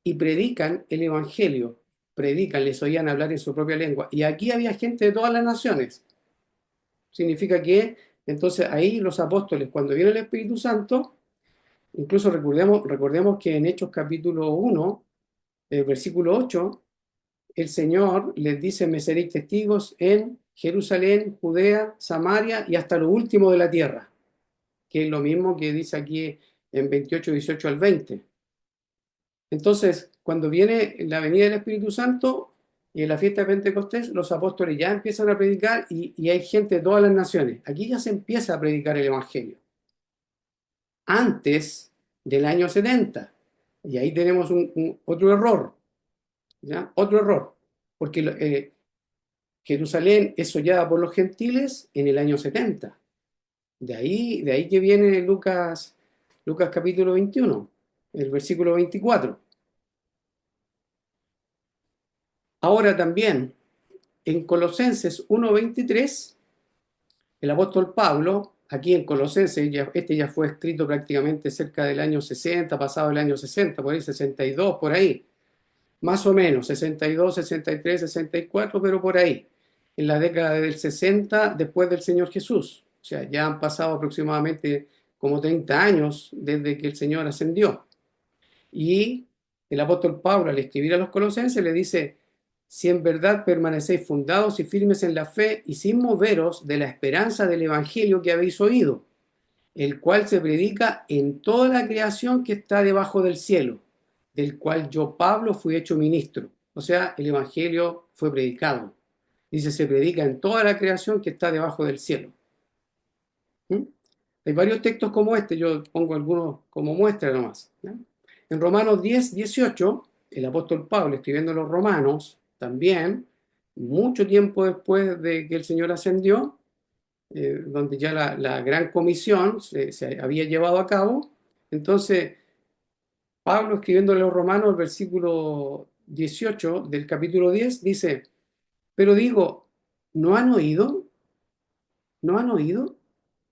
y predican el evangelio, les oían hablar en su propia lengua. Y aquí había gente de todas las naciones. Significa que entonces ahí los apóstoles, cuando viene el Espíritu Santo, incluso recordemos que en Hechos capítulo 1, versículo 8, el Señor les dice, me seréis testigos en Jerusalén, Judea, Samaria y hasta lo último de la tierra, que es lo mismo que dice aquí en 28, 18 al 20. Entonces, cuando viene la venida del Espíritu Santo y en la fiesta de Pentecostés, los apóstoles ya empiezan a predicar y hay gente de todas las naciones. Aquí ya se empieza a predicar el Evangelio. Antes del año 70. Y ahí tenemos otro error. ¿Ya? Otro error. Porque Jerusalén es hollada por los gentiles en el año 70. De ahí que viene Lucas capítulo 21, el versículo 24. Ahora también, en Colosenses 1:23, el apóstol Pablo, aquí en Colosenses, este ya fue escrito prácticamente cerca del año 60, pasado el año 60, por ahí 62, por ahí, más o menos, 62, 63, 64, pero por ahí, en la década del 60, después del Señor Jesús. O sea, ya han pasado aproximadamente como 30 años desde que el Señor ascendió. Y el apóstol Pablo, al escribir a los colosenses, le dice, si en verdad permanecéis fundados y firmes en la fe y sin moveros de la esperanza del evangelio que habéis oído, el cual se predica en toda la creación que está debajo del cielo, del cual yo, Pablo, fui hecho ministro. O sea, el evangelio fue predicado. Dice, se predica en toda la creación que está debajo del cielo. ¿Mm? Hay varios textos como este, yo pongo algunos como muestra nomás, ¿ya? En Romanos 10, 18, el apóstol Pablo, escribiendo a los romanos, también, mucho tiempo después de que el Señor ascendió, donde ya la gran comisión se había llevado a cabo, entonces Pablo, escribiéndole a los romanos, el versículo 18 del capítulo 10, dice, pero digo, ¿no han oído? ¿No han oído?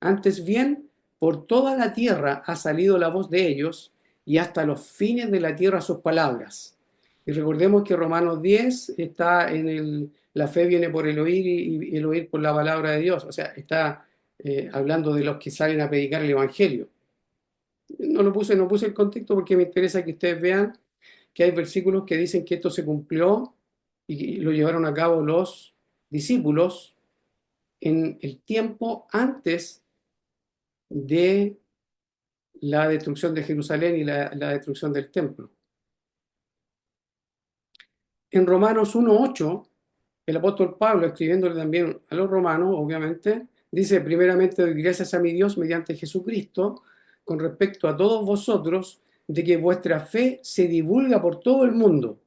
Antes bien, por toda la tierra ha salido la voz de ellos y hasta los fines de la tierra sus palabras. Y recordemos que Romanos 10 está en la fe viene por el oír y el oír por la palabra de Dios. O sea, está hablando de los que salen a predicar el Evangelio. No puse el contexto porque me interesa que ustedes vean que hay versículos que dicen que esto se cumplió y lo llevaron a cabo los discípulos en el tiempo antes de la destrucción de Jerusalén y la destrucción del templo. En Romanos 1:8, el apóstol Pablo, escribiéndole también a los romanos, obviamente, dice, primeramente doy gracias a mi Dios mediante Jesucristo, con respecto a todos vosotros, de que vuestra fe se divulga por todo el mundo.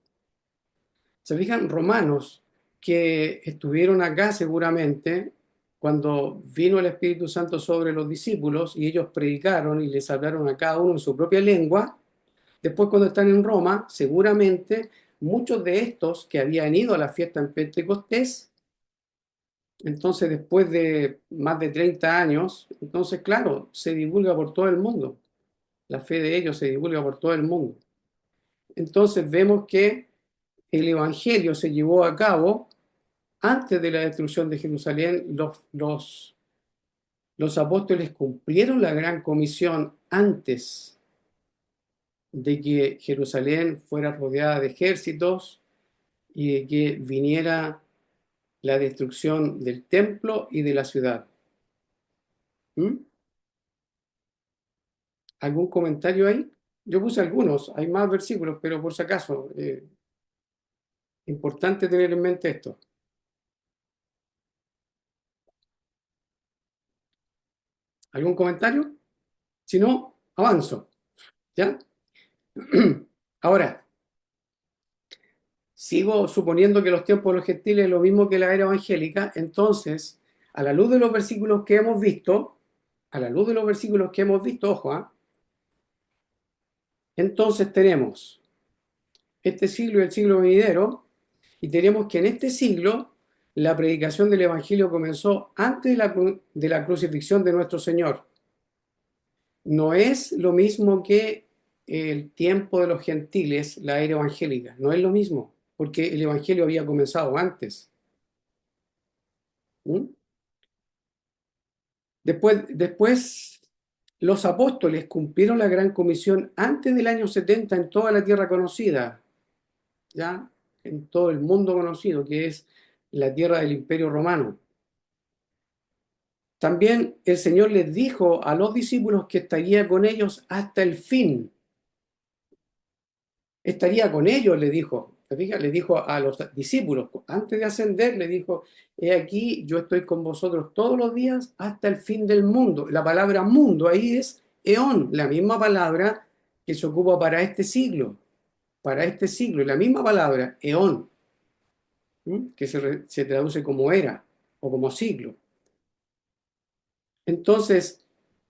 ¿Se fijan? Romanos, que estuvieron acá seguramente, cuando vino el Espíritu Santo sobre los discípulos y ellos predicaron y les hablaron a cada uno en su propia lengua, después cuando están en Roma, seguramente muchos de estos que habían ido a la fiesta en Pentecostés, entonces después de más de 30 años, entonces claro, se divulga por todo el mundo. La fe de ellos se divulga por todo el mundo. Entonces vemos que el Evangelio se llevó a cabo antes de la destrucción de Jerusalén. Los apóstoles cumplieron la gran comisión antes de que Jerusalén fuera rodeada de ejércitos y de que viniera la destrucción del templo y de la ciudad. ¿Mm? ¿Algún comentario ahí? Yo puse algunos, hay más versículos, pero por si acaso, importante tener en mente esto. ¿Algún comentario? Si no, avanzo. ¿Ya? Ahora, sigo suponiendo que los tiempos de los gentiles es lo mismo que la era evangélica, entonces, a la luz de los versículos que hemos visto, ojo, entonces tenemos este siglo y el siglo venidero, y tenemos que en este siglo la predicación del Evangelio comenzó antes de la crucifixión de nuestro Señor. No es lo mismo que el tiempo de los gentiles, la era evangélica, no es lo mismo, porque el Evangelio había comenzado antes. ¿Mm? Después, los apóstoles cumplieron la gran comisión antes del año 70 en toda la tierra conocida, ¿ya? En todo el mundo conocido, que es la tierra del Imperio Romano. También el Señor les dijo a los discípulos que estaría con ellos hasta el fin. Estaría con ellos, le dijo. ¿Te fijas? Le dijo a los discípulos, antes de ascender, le dijo, he aquí, yo estoy con vosotros todos los días hasta el fin del mundo. La palabra mundo ahí es eón, la misma palabra que se ocupa para este siglo, la misma palabra, eón, que se traduce como era o como siglo. Entonces,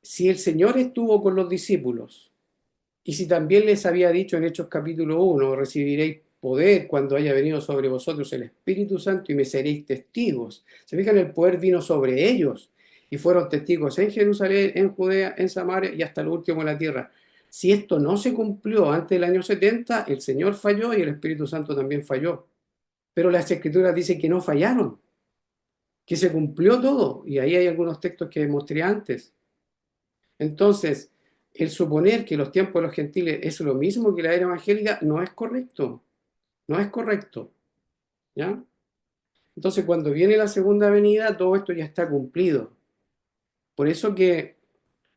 si el Señor estuvo con los discípulos, y si también les había dicho en Hechos capítulo 1, recibiréis poder cuando haya venido sobre vosotros el Espíritu Santo y me seréis testigos. Se fijan, el poder vino sobre ellos y fueron testigos en Jerusalén, en Judea, en Samaria y hasta lo último en la tierra. Si esto no se cumplió antes del año 70, el Señor falló y el Espíritu Santo también falló. Pero las Escrituras dicen que no fallaron, que se cumplió todo. Y ahí hay algunos textos que mostré antes. Entonces, el suponer que los tiempos de los gentiles es lo mismo que la era evangélica no es correcto. No es correcto. ¿Ya? Entonces, cuando viene la segunda venida, todo esto ya está cumplido. Por eso que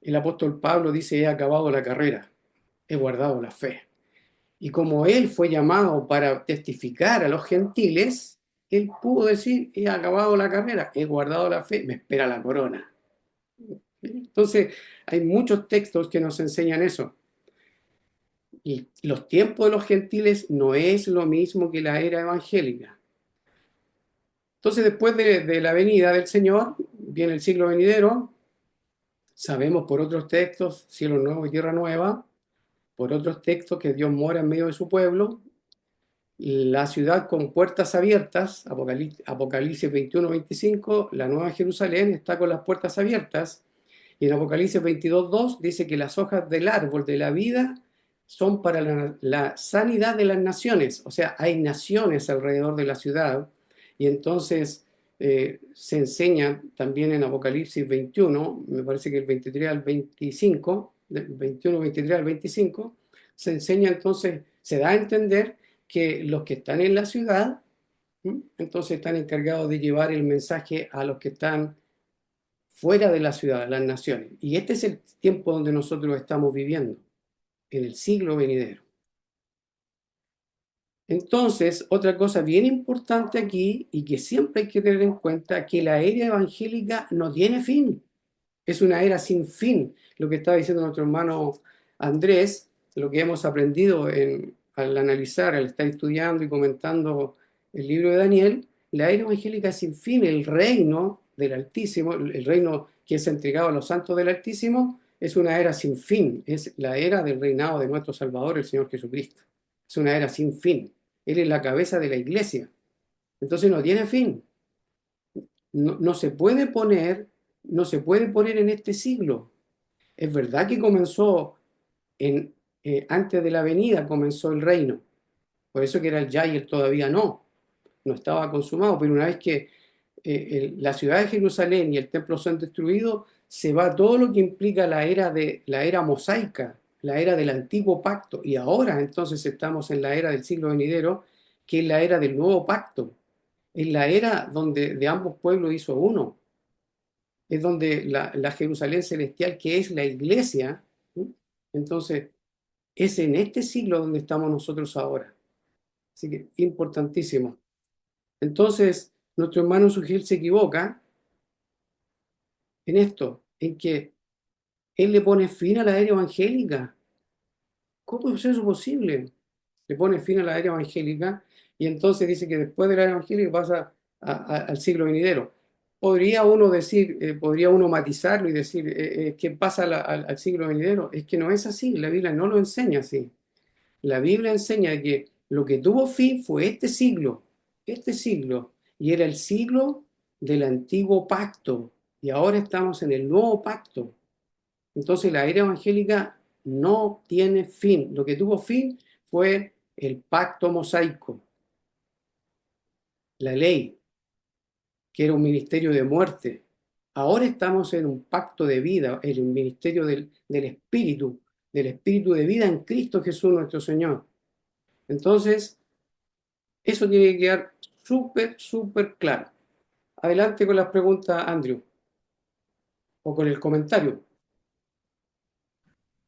el apóstol Pablo dice, he acabado la carrera, he guardado la fe. Y como él fue llamado para testificar a los gentiles, él pudo decir, he acabado la carrera, he guardado la fe, me espera la corona. ¿Sí? Entonces, hay muchos textos que nos enseñan eso. Y los tiempos de los gentiles no es lo mismo que la era evangélica. Entonces, después de la venida del Señor, viene el siglo venidero. Sabemos por otros textos, cielo nuevo y tierra nueva, por otros textos que Dios mora en medio de su pueblo, la ciudad con puertas abiertas, Apocalipsis 21-25, la nueva Jerusalén está con las puertas abiertas, y en Apocalipsis 22-2 dice que las hojas del árbol de la vida son para la sanidad de las naciones, o sea, hay naciones alrededor de la ciudad, y entonces se enseña también en Apocalipsis 21, me parece que el 23 al 25, del 21, 23 al 25, se enseña entonces, se da a entender que los que están en la ciudad, entonces están encargados de llevar el mensaje a los que están fuera de la ciudad, las naciones. Y este es el tiempo donde nosotros estamos viviendo, en el siglo venidero. Entonces, otra cosa bien importante aquí y que siempre hay que tener en cuenta, que la era evangélica no tiene fin. Es una era sin fin. Lo que estaba diciendo nuestro hermano Andrés, lo que hemos aprendido al analizar, al estar estudiando y comentando el libro de Daniel, la era evangélica es sin fin. El reino del Altísimo, el reino que es entregado a los santos del Altísimo, es una era sin fin. Es la era del reinado de nuestro Salvador, el Señor Jesucristo. Es una era sin fin. Él es la cabeza de la iglesia. Entonces no tiene fin. No se puede poner, no se puede poner en este siglo. Es verdad que comenzó antes de la venida, comenzó el reino. Por eso que era el ya y el todavía no estaba consumado, pero una vez que la ciudad de Jerusalén y el templo son destruidos, se va todo lo que implica la era mosaica, la era del antiguo pacto, y ahora entonces estamos en la era del siglo venidero, que es la era del nuevo pacto, es la era donde de ambos pueblos hizo uno, es donde la Jerusalén celestial, que es la iglesia, ¿sí? Entonces es en este siglo donde estamos nosotros ahora. Así que importantísimo. Entonces, nuestro hermano Sugil se equivoca en esto, en que él le pone fin a la era evangélica. ¿Cómo es eso posible? Le pone fin a la era evangélica y entonces dice que después de la era evangélica pasa al siglo venidero. Podría uno decir, podría uno matizarlo y decir, ¿qué pasa al siglo venidero? Es que no es así, la Biblia no lo enseña así. La Biblia enseña que lo que tuvo fin fue este siglo, y era el siglo del antiguo pacto, y ahora estamos en el nuevo pacto. Entonces la era evangélica no tiene fin. Lo que tuvo fin fue el pacto mosaico, la ley, que era un ministerio de muerte. Ahora estamos en un pacto de vida, en el ministerio del Espíritu de vida en Cristo Jesús nuestro Señor. Entonces, eso tiene que quedar súper, súper claro. Adelante con las preguntas, Andrew, o con el comentario.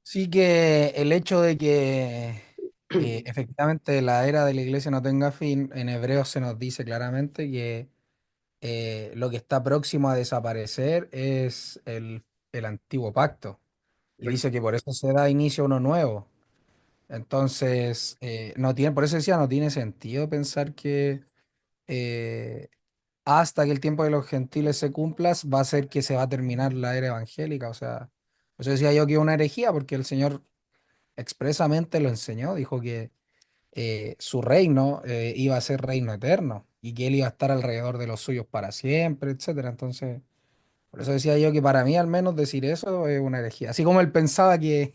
Sí que el hecho de que efectivamente la era de la iglesia no tenga fin, en Hebreos se nos dice claramente que lo que está próximo a desaparecer es el antiguo pacto. Y dice que por eso se da inicio a uno nuevo. Entonces, no tiene, por eso decía, no tiene sentido pensar que eh, hasta que el tiempo de los gentiles se cumpla, va a ser que se va a terminar la era evangélica. O sea, por eso decía yo que es una herejía, porque el Señor expresamente lo enseñó, dijo que su reino iba a ser reino eterno y que él iba a estar alrededor de los suyos para siempre, etcétera. Entonces, por eso decía yo que para mí al menos decir eso es una herejía. Así como él pensaba que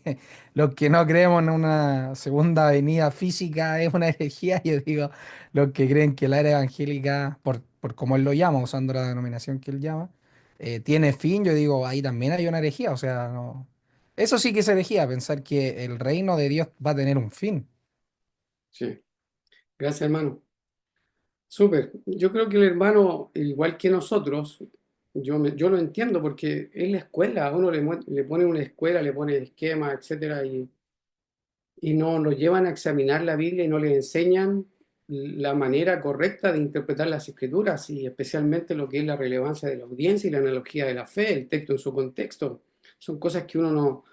los que no creemos en una segunda venida física es una herejía, yo digo, los que creen que la era evangélica, por como él lo llama, usando la denominación que él llama, tiene fin, yo digo, ahí también hay una herejía. O sea, no. Eso sí que es herejía, pensar que el reino de Dios va a tener un fin. Sí, gracias, hermano. Súper. Yo creo que el hermano, igual que nosotros, yo lo entiendo porque es la escuela, a uno le pone una escuela, le pone esquema, etcétera, y no lo llevan a examinar la Biblia y no le enseñan la manera correcta de interpretar las escrituras y especialmente lo que es la relevancia de la audiencia y la analogía de la fe, el texto en su contexto. son cosas que uno no,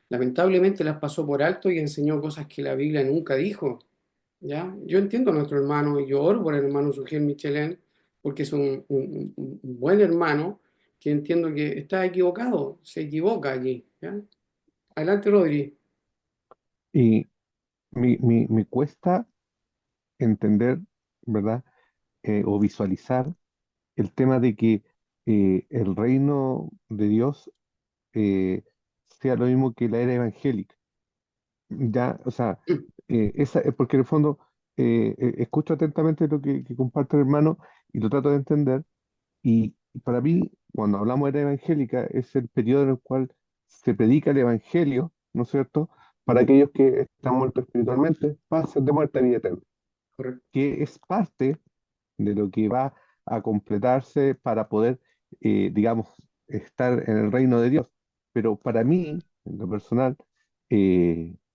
lamentablemente las pasó por alto y enseñó cosas que la Biblia nunca dijo. ¿Ya? Yo entiendo a nuestro hermano y yo oro por el hermano Sugiel Michelén, porque es un buen hermano que entiendo que está equivocado, se equivoca allí. ¿Ya? Adelante, Rodri. Y me cuesta entender, ¿verdad? O visualizar el tema de que el reino de Dios eh, sea lo mismo que la era evangélica. Ya, o sea, porque en el fondo escucho atentamente lo que comparte el hermano y lo trato de entender. Y para mí, cuando hablamos de era evangélica, es el periodo en el cual se predica el evangelio, ¿no es cierto?, para aquellos que están muertos espiritualmente, pasan de muerte a vida eterna, Correcto. que es parte de lo que va a completarse para poder, digamos, estar en el reino de Dios. Pero para mí, en lo personal,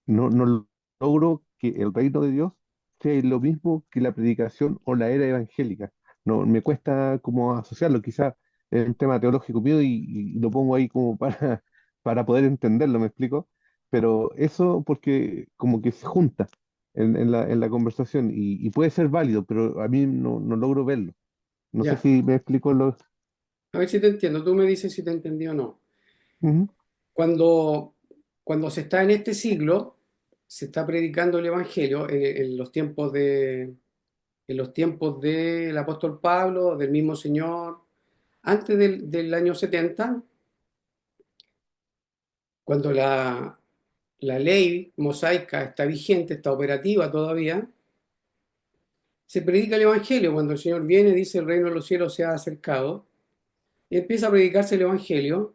no logro que el reino de Dios sea lo mismo que la predicación o la era evangélica. No, me cuesta como asociarlo, quizás es un tema teológico mío y lo pongo ahí como para, para poder entenderlo, ¿me explico? Pero eso porque como que se junta en la conversación y puede ser válido, pero a mí no logro verlo. No sé Ya, si me explico lo... a ver si te entiendo. Tú me dices si te entendí o no. Ujú. Cuando, cuando se está en este siglo, se está predicando el Evangelio en los tiempos del apóstol Pablo, del mismo Señor, antes del año 70, cuando la ley mosaica está vigente, está operativa todavía, se predica el Evangelio. Cuando el Señor viene, dice el reino de los cielos se ha acercado, y empieza a predicarse el Evangelio.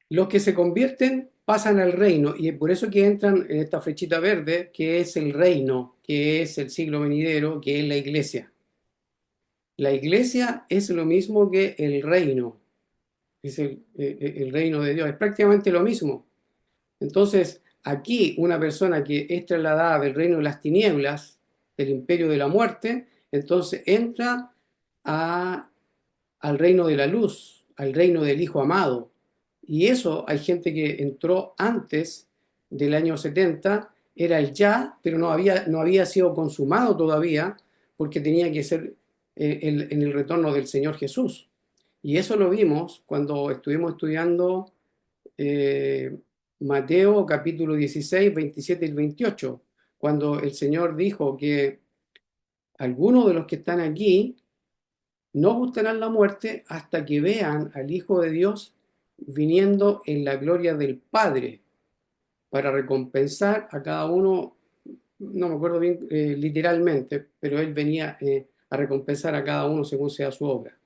Los que se convierten pasan al reino, y es por eso que entran en esta flechita verde, que es el reino, que es el siglo venidero, que es la iglesia. La iglesia es lo mismo que el reino, es el reino de Dios, es prácticamente lo mismo. Entonces, aquí una persona que es trasladada del reino de las tinieblas, del imperio de la muerte, entonces entra a, al reino de la luz, al reino del Hijo amado. Y eso hay gente que entró antes del año 70, era el ya, pero no había sido consumado todavía, porque tenía que ser en el retorno del Señor Jesús. Y eso lo vimos cuando estuvimos estudiando eh, Mateo capítulo 16, 27 y 28, cuando el Señor dijo que algunos de los que están aquí no gustarán la muerte hasta que vean al Hijo de Dios viniendo en la gloria del Padre para recompensar a cada uno, no me acuerdo bien literalmente, pero él venía a recompensar a cada uno según sea su obra.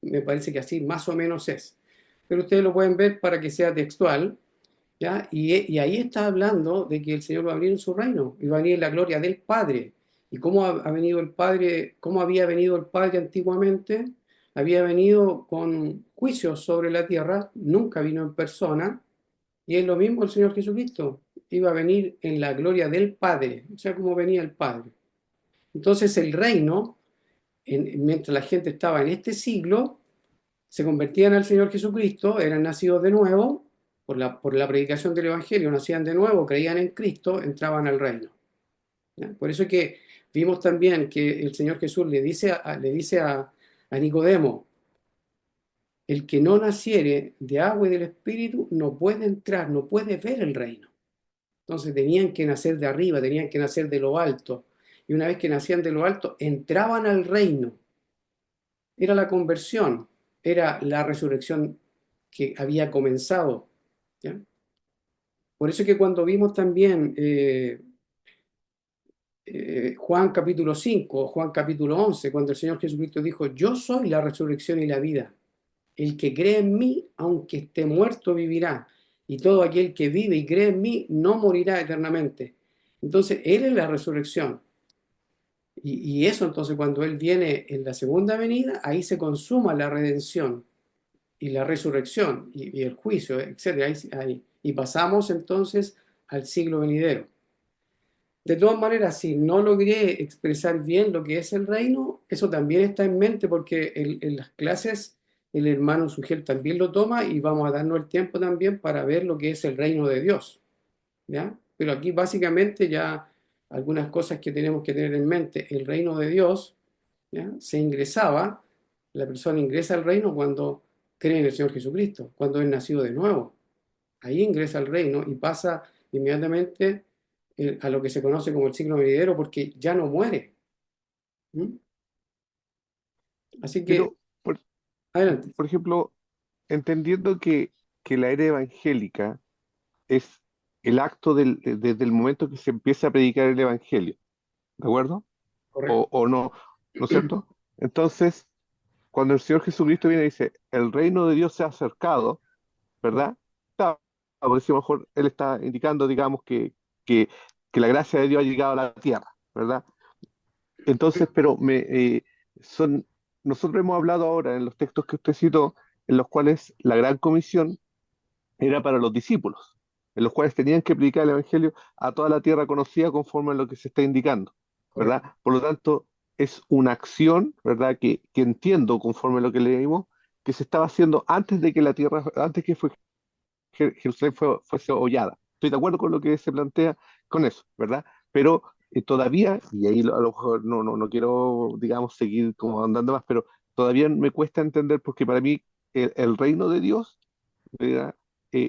Me parece que así más o menos es. Pero ustedes lo pueden ver para que sea textual. ¿Ya? Y ahí está hablando de que el Señor va a venir en su reino y va a venir en la gloria del Padre. ¿Y cómo ha venido el Padre? ¿Cómo había venido el Padre antiguamente? Había venido con juicios sobre la tierra, nunca vino en persona, y es lo mismo el Señor Jesucristo. Iba a venir en la gloria del Padre, o sea, como venía el Padre. Entonces el reino, mientras la gente estaba en este siglo, se convertían al Señor Jesucristo, eran nacidos de nuevo, por la predicación del Evangelio, nacían de nuevo, creían en Cristo, entraban al reino. ¿Ya? Por eso es que vimos también que el Señor Jesús le dice a Nicodemo, el que no naciere de agua y del Espíritu no puede entrar, no puede ver el reino. Entonces tenían que nacer de arriba, tenían que nacer de lo alto. Y una vez que nacían de lo alto, entraban al reino. Era la conversión, era la resurrección que había comenzado. ¿Ya? Por eso que cuando vimos también Juan capítulo 5, Juan capítulo 11, cuando el Señor Jesucristo dijo, yo soy la resurrección y la vida. El que cree en mí, aunque esté muerto, vivirá. Y todo aquel que vive y cree en mí, no morirá eternamente. Entonces, Él es la resurrección. Y eso entonces cuando Él viene en la segunda venida, ahí se consuma la redención y la resurrección y el juicio, etcétera. Y pasamos entonces al siglo venidero. De todas maneras, si no logré expresar bien lo que es el reino, eso también está en mente porque en las clases el hermano Sugel también lo toma y vamos a darnos el tiempo también para ver lo que es el reino de Dios, ¿ya? Pero aquí básicamente ya algunas cosas que tenemos que tener en mente. El reino de Dios, ¿ya? Se ingresaba, la persona ingresa al reino cuando cree en el Señor Jesucristo, cuando es nacido de nuevo. Ahí ingresa al reino y pasa inmediatamente a lo que se conoce como el siglo venidero porque ya no muere. ¿Mm? Así que, Pero, por, adelante. por ejemplo, entendiendo que la era evangélica es el acto desde el momento que se empieza a predicar el evangelio, ¿de acuerdo? Correcto. O no, ¿no es cierto? Entonces, cuando el Señor Jesucristo viene y dice, el reino de Dios se ha acercado, ¿verdad? Claro, por eso a lo mejor Él está indicando, digamos, que, que la gracia de Dios ha llegado a la tierra, ¿verdad? Entonces, pero son, nosotros hemos hablado ahora en los textos que usted citó, en los cuales la gran comisión era para los discípulos, en los cuales tenían que predicar el Evangelio a toda la tierra conocida conforme a lo que se está indicando, ¿verdad? Correcto. Por lo tanto, es una acción, ¿verdad? Que entiendo conforme a lo que leímos, que se estaba haciendo antes de que la tierra, antes que Jerusalén fuese hollada. Estoy de acuerdo con lo que se plantea con eso, ¿verdad? Pero todavía, y ahí a lo mejor no quiero, digamos, seguir como andando más, pero todavía me cuesta entender porque para mí el reino de Dios, ¿verdad?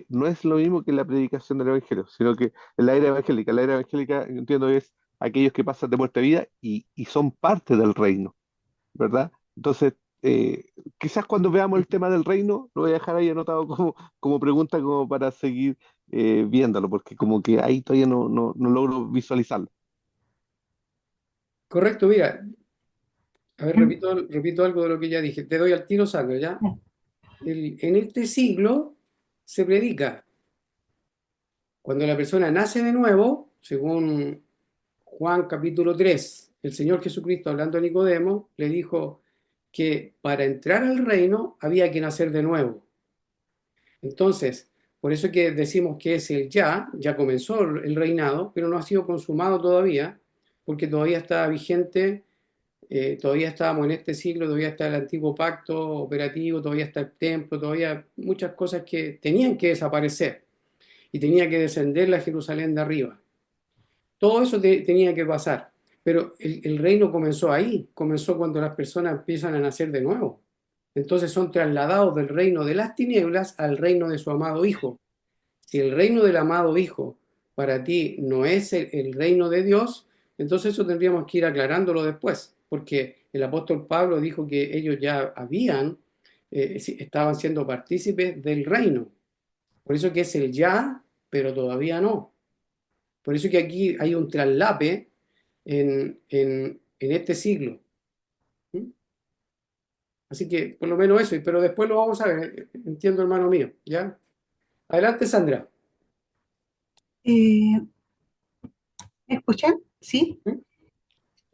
No es lo mismo que la predicación del Evangelio, sino que la era evangélica, yo entiendo, es aquellos que pasan de muerte a vida y son parte del reino, ¿verdad? Entonces, quizás cuando veamos el tema del reino, lo voy a dejar ahí anotado como pregunta, como para seguir viéndolo, porque como que ahí todavía no logro visualizarlo. Correcto, mira, a ver, repito algo de lo que ya dije. Te doy al tiro, Sandra, ¿ya? En este siglo se predica. Cuando la persona nace de nuevo, según Juan capítulo 3, el Señor Jesucristo hablando a Nicodemo, le dijo que para entrar al reino había que nacer de nuevo. Entonces, por eso que decimos que es el ya comenzó el reinado, pero no ha sido consumado todavía, porque todavía está vigente, todavía estábamos en este siglo, todavía está el antiguo pacto operativo, todavía está el templo, todavía muchas cosas que tenían que desaparecer y tenía que descender la Jerusalén de arriba. Todo eso tenía que pasar, pero el reino comenzó ahí, comenzó cuando las personas empiezan a nacer de nuevo. Entonces son trasladados del reino de las tinieblas al reino de su amado Hijo. Si el reino del amado Hijo para ti no es el reino de Dios, entonces eso tendríamos que ir aclarándolo después, porque el apóstol Pablo dijo que ellos ya estaban siendo partícipes del reino. Por eso que es el ya, pero todavía no. Por eso que aquí hay un traslape en este siglo. ¿Mm? Así que por lo menos eso, pero después lo vamos a ver. Entiendo, hermano mío. ¿Ya? Adelante, Sandra. Eh, ¿Me escuchan? Sí. ¿Mm?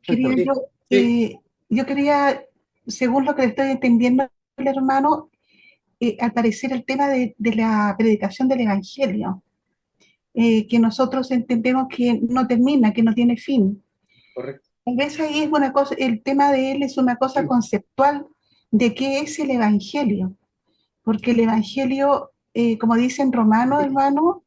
Quería Sí, yo, sí, yo quería, según lo que le estoy entendiendo, el hermano, al parecer el tema de la predicación del Evangelio, que nosotros entendemos que no termina, que no tiene fin. correcto. Tal vez ahí es una cosa, el tema de él es una cosa conceptual de qué es el Evangelio, porque el Evangelio, como dice en Romano, hermano,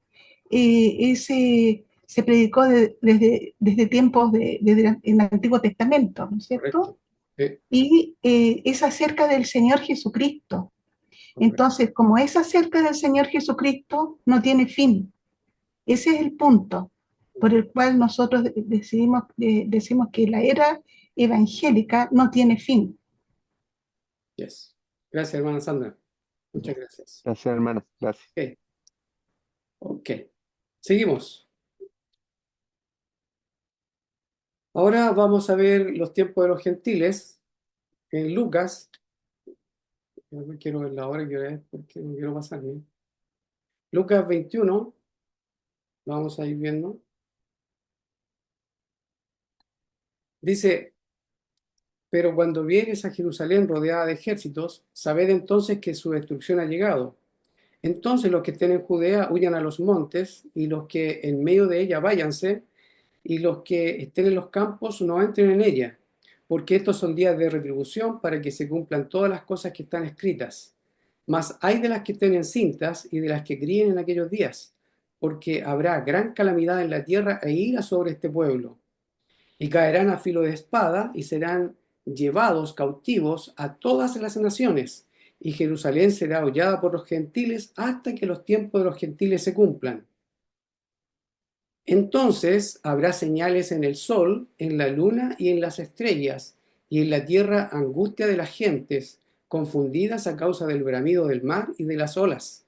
se predicó desde tiempos en el Antiguo Testamento, ¿no es cierto? Correcto. Sí, Y es acerca del Señor Jesucristo. correcto. Entonces, como es acerca del Señor Jesucristo, no tiene fin. Ese es el punto por el cual nosotros decimos que la era evangélica no tiene fin. Yes. Gracias, hermana Sandra. Muchas gracias. Gracias, hermano. Gracias. Ok, ok. Seguimos. Ahora vamos a ver los tiempos de los gentiles en Lucas. No quiero ver la hora que hora es porque no quiero pasarme. Lucas 21, vamos a ir viendo. Dice, pero cuando vienes a Jerusalén rodeada de ejércitos, sabed entonces que su destrucción ha llegado. Entonces los que estén en Judea huyan a los montes, y los que en medio de ella váyanse, y los que estén en los campos no entren en ella, porque estos son días de retribución para que se cumplan todas las cosas que están escritas. Mas hay de las que estén encintas y de las que críen en aquellos días, porque habrá gran calamidad en la tierra e ira sobre este pueblo. Y caerán a filo de espada y serán llevados cautivos a todas las naciones, y Jerusalén será hollada por los gentiles hasta que los tiempos de los gentiles se cumplan. Entonces habrá señales en el sol, en la luna y en las estrellas, y en la tierra angustia de las gentes, confundidas a causa del bramido del mar y de las olas,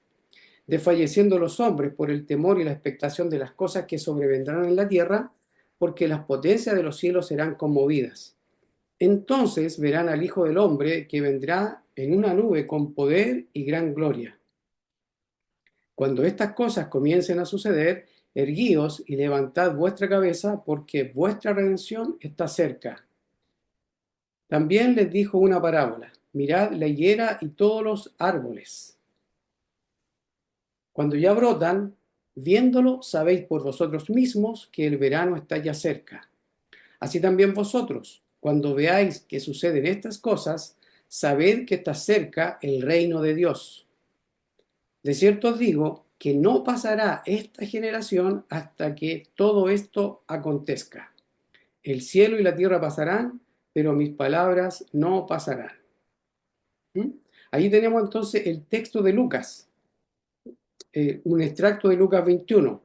desfalleciendo los hombres por el temor y la expectación de las cosas que sobrevendrán en la tierra, porque las potencias de los cielos serán conmovidas. Entonces verán al Hijo del Hombre que vendrá en una nube con poder y gran gloria. Cuando estas cosas comiencen a suceder, erguíos y levantad vuestra cabeza, porque vuestra redención está cerca. También les dijo una parábola: mirad la higuera y todos los árboles. Cuando ya brotan, viéndolo, sabéis por vosotros mismos que el verano está ya cerca. Así también vosotros, cuando veáis que suceden estas cosas, sabed que está cerca el reino de Dios. De cierto os digo que no pasará esta generación hasta que todo esto acontezca. El cielo y la tierra pasarán, pero mis palabras no pasarán. ¿Mm? Ahí tenemos entonces el texto de Lucas, un extracto de Lucas 21,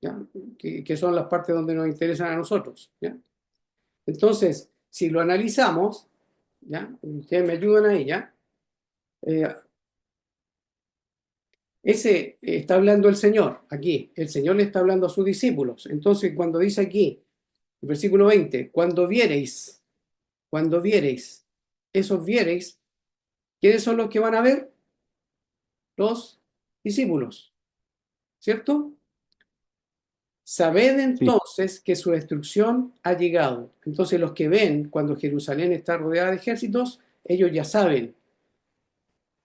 ¿ya? Que son las partes donde nos interesan a nosotros, ¿ya? Entonces, si lo analizamos, ¿ya? Ustedes me ayudan ahí, ¿ya? Ese está hablando el Señor aquí, el Señor le está hablando a sus discípulos. Entonces, cuando dice aquí, el versículo 20, cuando viereis, esos viereis, ¿quiénes son los que van a ver? Los discípulos, ¿cierto? Sabed Sí, entonces que su destrucción ha llegado. Entonces, los que ven cuando Jerusalén está rodeada de ejércitos, ellos ya saben.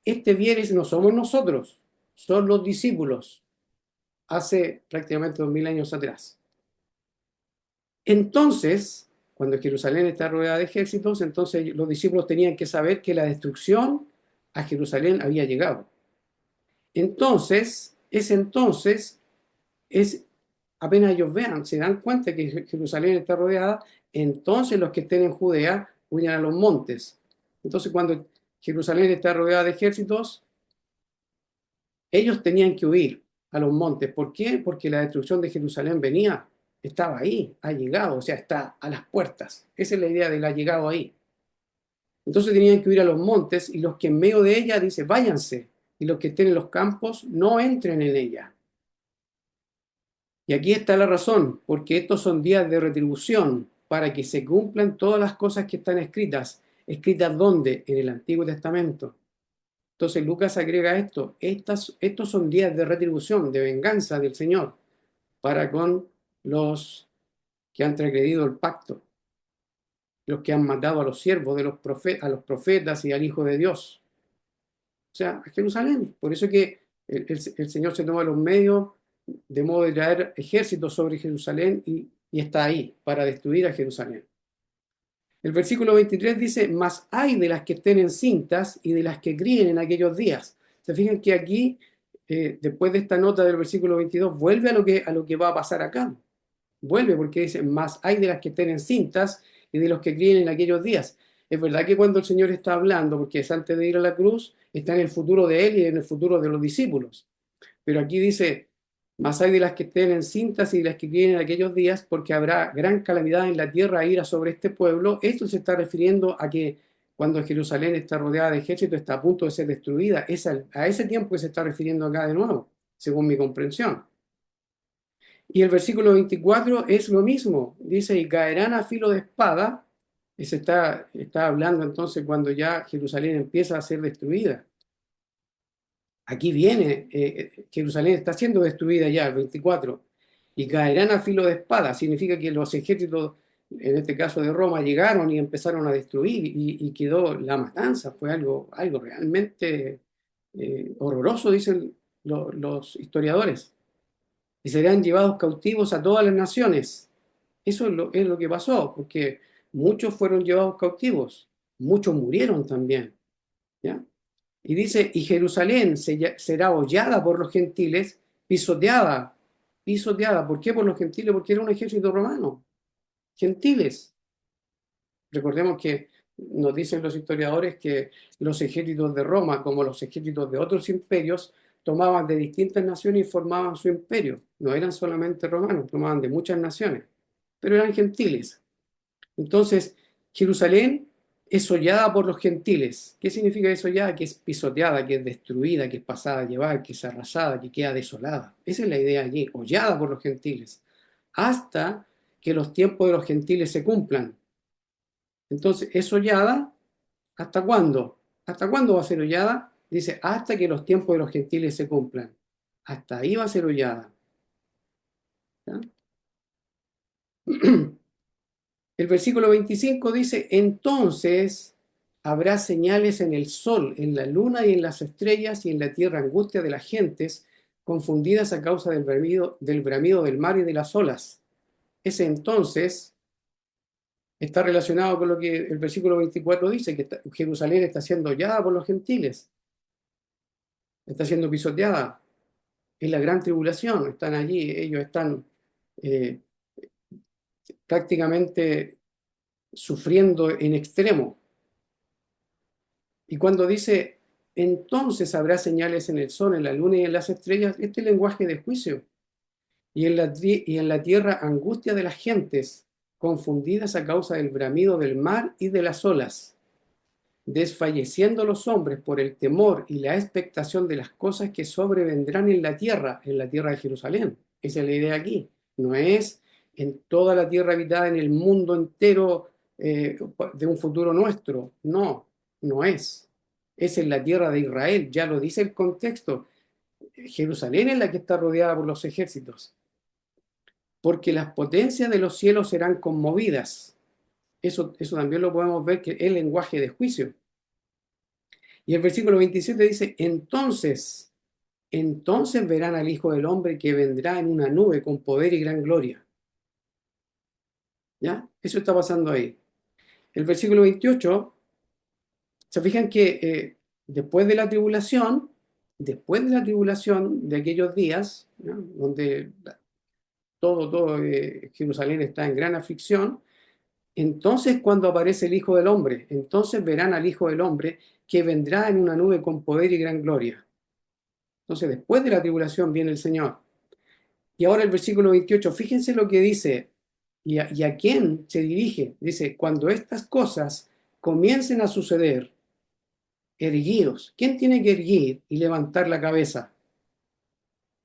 Este viereis no somos nosotros, son los discípulos, hace prácticamente 2000 años atrás. Entonces, cuando Jerusalén está rodeada de ejércitos, entonces los discípulos tenían que saber que la destrucción a Jerusalén había llegado. Entonces, es apenas ellos vean, se dan cuenta que Jerusalén está rodeada, entonces los que estén en Judea huyen a los montes. Entonces, cuando Jerusalén está rodeada de ejércitos, ellos tenían que huir a los montes. ¿Por qué? Porque la destrucción de Jerusalén venía, estaba ahí, ha llegado, o sea, está a las puertas. Esa es la idea del ha llegado ahí. Entonces tenían que huir a los montes y los que en medio de ella dice, váyanse, y los que estén en los campos no entren en ella. Y aquí está la razón, porque estos son días de retribución para que se cumplan todas las cosas que están escritas. ¿Escritas dónde? En el Antiguo Testamento. Entonces Lucas agrega esto, estos son días de retribución, de venganza del Señor para con los que han transgredido el pacto, los que han matado a los siervos de a los profetas y al Hijo de Dios. O sea, a Jerusalén. Por eso que el Señor se toma los medios de modo de traer ejércitos sobre Jerusalén y está ahí para destruir a Jerusalén. El versículo 23 dice, mas hay de las que estén encintas y de las que críen en aquellos días. Se fijan que aquí, después de esta nota del versículo 22, vuelve a lo que va a pasar acá. Vuelve porque dice, mas hay de las que estén encintas y de los que críen en aquellos días. Es verdad que cuando el Señor está hablando, porque es antes de ir a la cruz, está en el futuro de Él y en el futuro de los discípulos. Pero aquí dice, mas hay de las que estén encintas y de las que críen en aquellos días, porque habrá gran calamidad en la tierra, ira sobre este pueblo. Esto se está refiriendo a que cuando Jerusalén está rodeada de ejército, está a punto de ser destruida. Es a ese tiempo que se está refiriendo acá de nuevo, según mi comprensión. Y el versículo 24 es lo mismo. Dice, y caerán a filo de espada. Y se está hablando entonces cuando ya Jerusalén empieza a ser destruida. Aquí viene, Jerusalén está siendo destruida ya, el 24, y caerán a filo de espada. Significa que los ejércitos, en este caso de Roma, llegaron y empezaron a destruir y quedó la matanza. Fue algo realmente horroroso, dicen los historiadores. Y serán llevados cautivos a todas las naciones. Eso es lo que pasó, porque muchos fueron llevados cautivos, muchos murieron también, ¿ya? Y dice, y Jerusalén será hollada por los gentiles, pisoteada, pisoteada. ¿Por qué por los gentiles? Porque era un ejército romano, gentiles. Recordemos que nos dicen los historiadores que los ejércitos de Roma, como los ejércitos de otros imperios, tomaban de distintas naciones y formaban su imperio. No eran solamente romanos, tomaban de muchas naciones, pero eran gentiles. Entonces, Jerusalén es hollada por los gentiles. ¿Qué significa desollada? Que es pisoteada, que es destruida, que es pasada a llevar, que es arrasada, que queda desolada. Esa es la idea allí, hollada por los gentiles, hasta que los tiempos de los gentiles se cumplan. Entonces, ¿es hollada? ¿Hasta cuándo? ¿Hasta cuándo va a ser hollada? Dice, hasta que los tiempos de los gentiles se cumplan. Hasta ahí va a ser hollada. ¿Ya? El versículo 25 dice, entonces habrá señales en el sol, en la luna y en las estrellas y en la tierra angustia de las gentes, confundidas a causa del bramido del mar y de las olas. Ese entonces está relacionado con lo que el versículo 24 dice, que Jerusalén está siendo hollada por los gentiles, está siendo pisoteada. Es la gran tribulación, están allí, ellos están eh, prácticamente sufriendo en extremo. Y cuando dice, entonces habrá señales en el sol, en la luna y en las estrellas, este lenguaje de juicio. Y en la tierra angustia de las gentes, confundidas a causa del bramido del mar y de las olas, desfalleciendo los hombres por el temor y la expectación de las cosas que sobrevendrán en la tierra de Jerusalén. Esa es la idea aquí. No es en toda la tierra habitada, en el mundo entero de un futuro nuestro. No, no es. Es en la tierra de Israel, ya lo dice el contexto. Jerusalén es la que está rodeada por los ejércitos. Porque las potencias de los cielos serán conmovidas. Eso también lo podemos ver, que es el lenguaje de juicio. Y el versículo 27 dice, entonces verán al Hijo del Hombre que vendrá en una nube con poder y gran gloria. ¿Ya? Eso está pasando ahí. El versículo 28, se fijan que después de la tribulación de aquellos días, ¿ya? Donde todo Jerusalén está en gran aflicción, entonces cuando aparece el Hijo del Hombre, entonces verán al Hijo del Hombre que vendrá en una nube con poder y gran gloria. Entonces, después de la tribulación viene el Señor. Y ahora el versículo 28, fíjense lo que dice, y a quién se dirige. Dice, cuando estas cosas comiencen a suceder, erguíos. ¿Quién tiene que erguir y levantar la cabeza?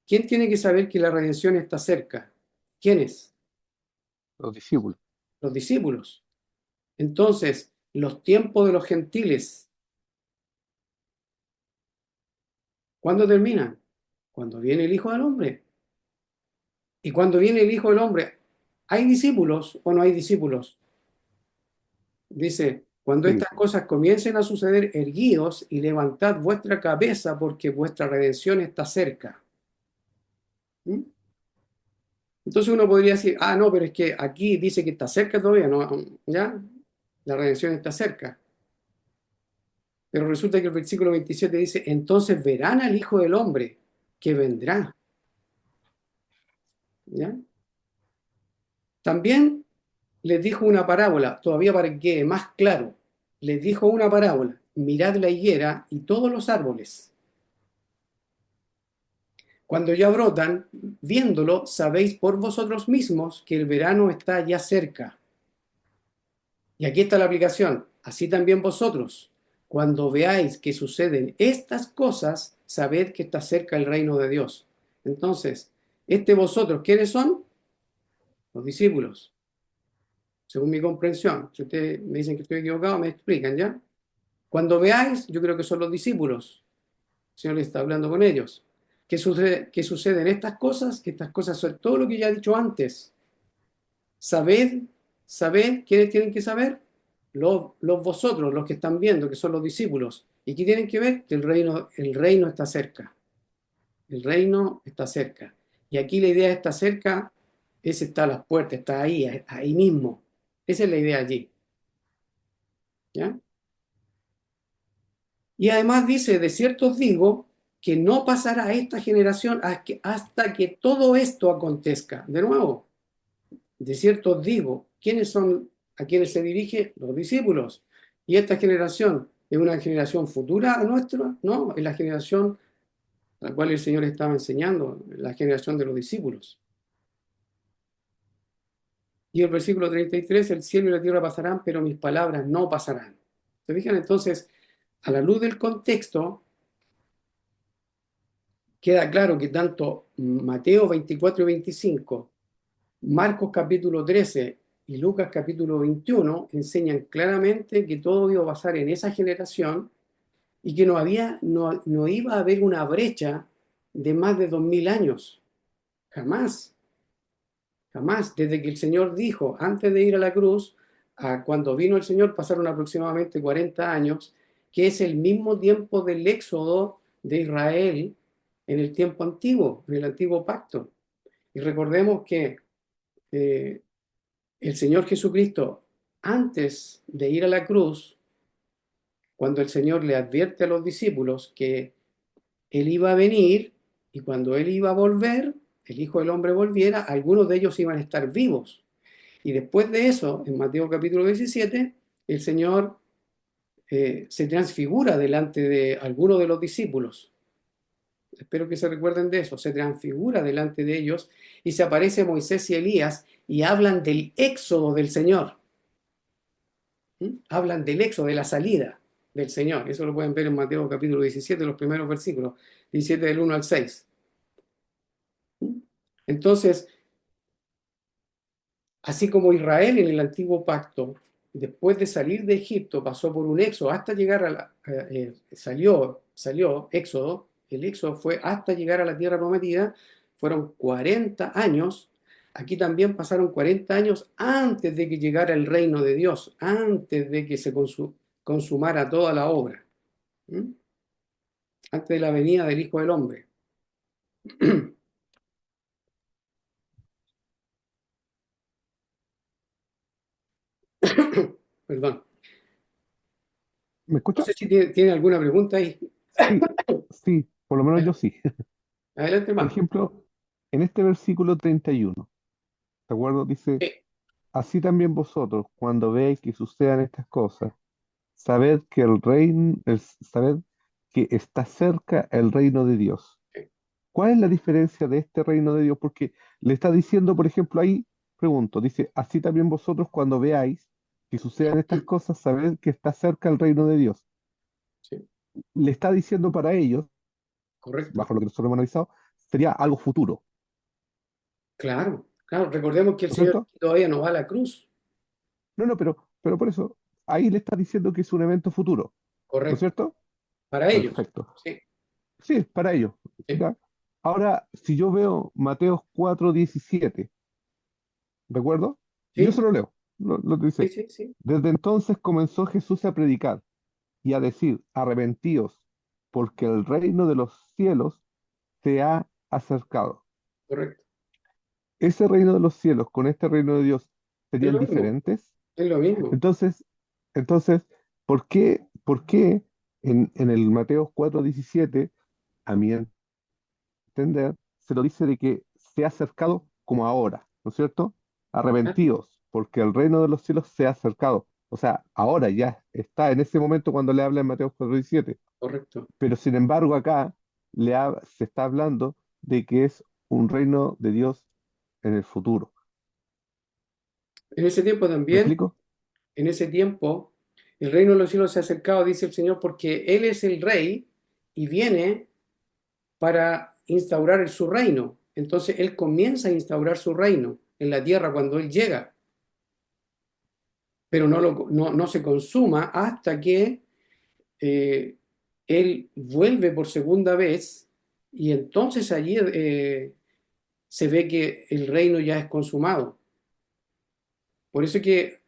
¿Quién tiene que saber que la redención está cerca? ¿Quiénes? Los discípulos. Los discípulos. Entonces, los tiempos de los gentiles, ¿cuándo terminan? Cuando viene el Hijo del Hombre. Y cuando viene el Hijo del Hombre, ¿hay discípulos o no hay discípulos? Dice, cuando Sí, estas cosas comiencen a suceder, erguíos y levantad vuestra cabeza porque vuestra redención está cerca. ¿Mm? Entonces uno podría decir, ah, no, pero es que aquí dice que está cerca todavía, ¿no? ¿Ya? La redención está cerca. Pero resulta que el versículo 27 dice, entonces verán al Hijo del Hombre que vendrá. ¿Ya? También les dijo una parábola, todavía para que quede más claro. Les dijo una parábola, mirad la higuera y todos los árboles. Cuando ya brotan, viéndolo, sabéis por vosotros mismos que el verano está ya cerca. Y aquí está la aplicación. Así también vosotros, cuando veáis que suceden estas cosas, sabed que está cerca el reino de Dios. Entonces, vosotros, ¿quiénes son? Los discípulos, según mi comprensión. Si ustedes me dicen que estoy equivocado, me explican, ¿ya? Cuando veáis, yo creo que son los discípulos. El Señor le está hablando con ellos. ¿Qué suceden estas cosas? Estas cosas son todo lo que ya he dicho antes. Sabed, ¿quiénes tienen que saber? Los vosotros, los que están viendo, que son los discípulos. ¿Y qué tienen que ver? Que el reino está cerca. El reino está cerca. Y aquí la idea está cerca, está a las puertas, está ahí mismo. Esa es la idea allí. ¿Ya? Y además dice, de cierto os digo, que no pasará esta generación hasta que todo esto acontezca. De nuevo, de cierto os digo, ¿quiénes son a quienes se dirige? Los discípulos. ¿Y esta generación es una generación futura a nuestra? No, es la generación a la cual el Señor estaba enseñando, la generación de los discípulos. Y el versículo 33, el cielo y la tierra pasarán, pero mis palabras no pasarán. ¿Se fijan? Entonces, a la luz del contexto, queda claro que tanto Mateo 24 y 25, Marcos capítulo 13 y Lucas capítulo 21 enseñan claramente que todo iba a pasar en esa generación y que no iba a haber una brecha de más de 2000 años. Jamás, jamás. Desde que el Señor dijo, antes de ir a la cruz, a cuando vino el Señor pasaron aproximadamente 40 años, que es el mismo tiempo del éxodo de Israel en el tiempo antiguo, en el antiguo pacto. Y recordemos que el Señor Jesucristo, antes de ir a la cruz, cuando el Señor le advierte a los discípulos que Él iba a venir y cuando Él iba a volver, el Hijo del Hombre volviera, algunos de ellos iban a estar vivos. Y después de eso, en Mateo capítulo 17, el Señor se transfigura delante de algunos de los discípulos. Espero que se recuerden de eso. Se transfigura delante de ellos y se aparece Moisés y Elías y hablan del éxodo del Señor. Hablan del éxodo, de la salida del Señor. Eso lo pueden ver en Mateo capítulo 17, los primeros versículos, 17 del 1 al 6. Entonces, así como Israel en el antiguo pacto, después de salir de Egipto, pasó por un éxodo hasta llegar a la... salió éxodo, el éxodo fue hasta llegar a la tierra prometida, fueron 40 años. Aquí también pasaron 40 años antes de que llegara el reino de Dios, antes de que se consumara toda la obra, antes de la venida del Hijo del Hombre. Perdón. ¿Me No escucha? sé si tiene alguna pregunta ahí. Sí, sí, por lo menos yo sí. Adelante, Por hermano. ejemplo, en este versículo 31, ¿de acuerdo? Dice, Sí, así también vosotros, cuando veáis que sucedan estas cosas, sabed que sabed que está cerca el reino de Dios. sí. ¿Cuál es la diferencia de este reino de Dios? Porque le está diciendo, por ejemplo, ahí, pregunto, dice, así también vosotros cuando veáis que sucedan estas cosas, sabed que está cerca el reino de Dios. Sí, Le está diciendo para ellos, correcto. bajo lo que nosotros hemos analizado, sería algo futuro, Claro, claro. Recordemos que el ¿no es Señor cierto? todavía no va a la cruz. No, no, pero por eso, ahí le está diciendo que es un evento futuro, ¿no es Correcto. cierto? Para ellos. Perfecto. Sí, Sí, para ellos. sí, ¿Ya? Ahora, si yo veo Mateo 4:17, ¿de acuerdo? Yo se sí, lo leo, lo que sí, dice. sí, sí. Desde entonces comenzó Jesús a predicar y a decir, arrepentíos, porque el reino de los cielos se ha acercado. Correcto. Ese reino de los cielos con este reino de Dios Es serían lo mismo. diferentes. Es lo mismo. Entonces, ¿por qué en el Mateo 4:17, a mi entender, se lo dice de que se ha acercado como ahora, ¿no es cierto? Ah, Arrepentíos, porque el reino de los cielos se ha acercado. O sea, ahora ya está en ese momento cuando le habla en Mateo 4:17. correcto. Pero sin embargo acá se está hablando de que es un reino de Dios en el futuro. En ese tiempo ¿Me también, explico? en ese tiempo, el reino de los cielos se ha acercado, dice el Señor, porque Él es el rey y viene para instaurar su reino. Entonces Él comienza a instaurar su reino en la tierra cuando Él llega, pero no se consuma hasta que eh, Él vuelve por segunda vez y entonces allí se ve que el reino ya es consumado. Por eso que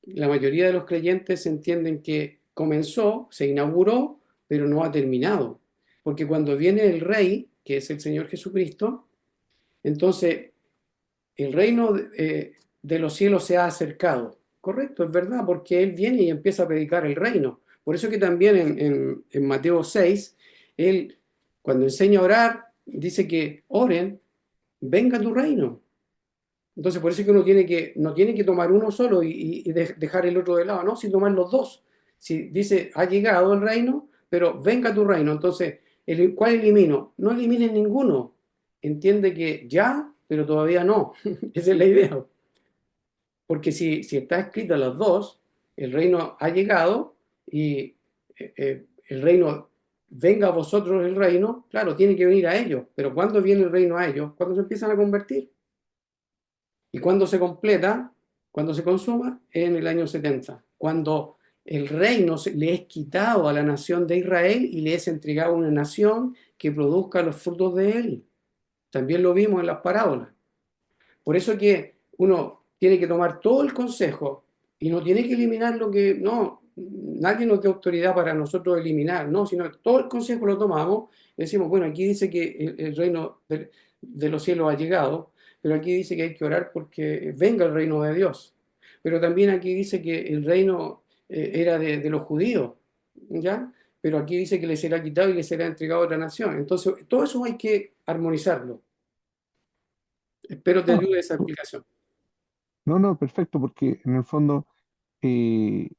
la mayoría de los creyentes entienden que comenzó, se inauguró, pero no ha terminado. Porque cuando viene el rey, que es el Señor Jesucristo, entonces el reino de los cielos se ha acercado. correcto, es verdad, porque Él viene y empieza a predicar el reino. Por eso que también en Mateo 6, Él, cuando enseña a orar, dice que oren, venga tu reino. Entonces, por eso es que uno no tiene que tomar uno solo y dejar el otro de lado, ¿no? Sino tomar los dos. Si dice, ha llegado el reino, pero venga tu reino. Entonces, ¿cuál elimino? No elimines ninguno. Entiende que ya, pero todavía no. Esa es la idea. Porque si está escrito las dos, el reino ha llegado y el reino, venga a vosotros el reino, claro, tiene que venir a ellos. Pero ¿cuándo viene el reino a ellos? Cuando se empiezan a convertir. ¿Y cuándo se completa? Cuando se consuma, en el año 70, cuando el reino le es quitado a la nación de Israel y le es entregado a una nación que produzca los frutos de él. También lo vimos en las parábolas. Por eso que uno tiene que tomar todo el consejo y no tiene que eliminar lo que, no, nadie nos dé autoridad para nosotros eliminar, no, sino todo el consejo lo tomamos y decimos, bueno, aquí dice que el reino de los cielos ha llegado, pero aquí dice que hay que orar porque venga el reino de Dios. Pero también aquí dice que el reino era de los judíos, ¿ya? Pero aquí dice que le será quitado y le será entregado a otra nación. Entonces, todo eso hay que armonizarlo. Espero te No, ayude esa explicación. no, perfecto, porque en el fondo, eh,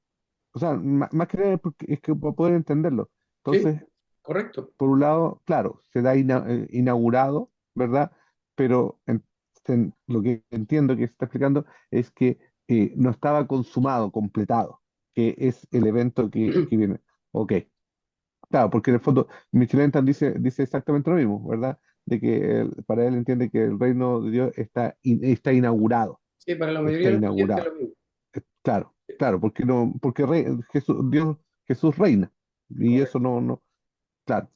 o sea, más que nada es que para poder entenderlo. Sí, Entonces, correcto. por un lado, claro, se da inaugurado, ¿verdad? Pero lo que entiendo que se está explicando es que no estaba consumado, completado, que es el evento que viene. Ok, claro, porque en el fondo Michelin dice exactamente lo mismo, ¿verdad? De que para él entiende que el reino de Dios está inaugurado, Sí, para la mayoría está de los creyentes es inaugurado. lo mismo. Claro, claro, porque no, porque Jesús reina. Y eso Correcto. no, claro,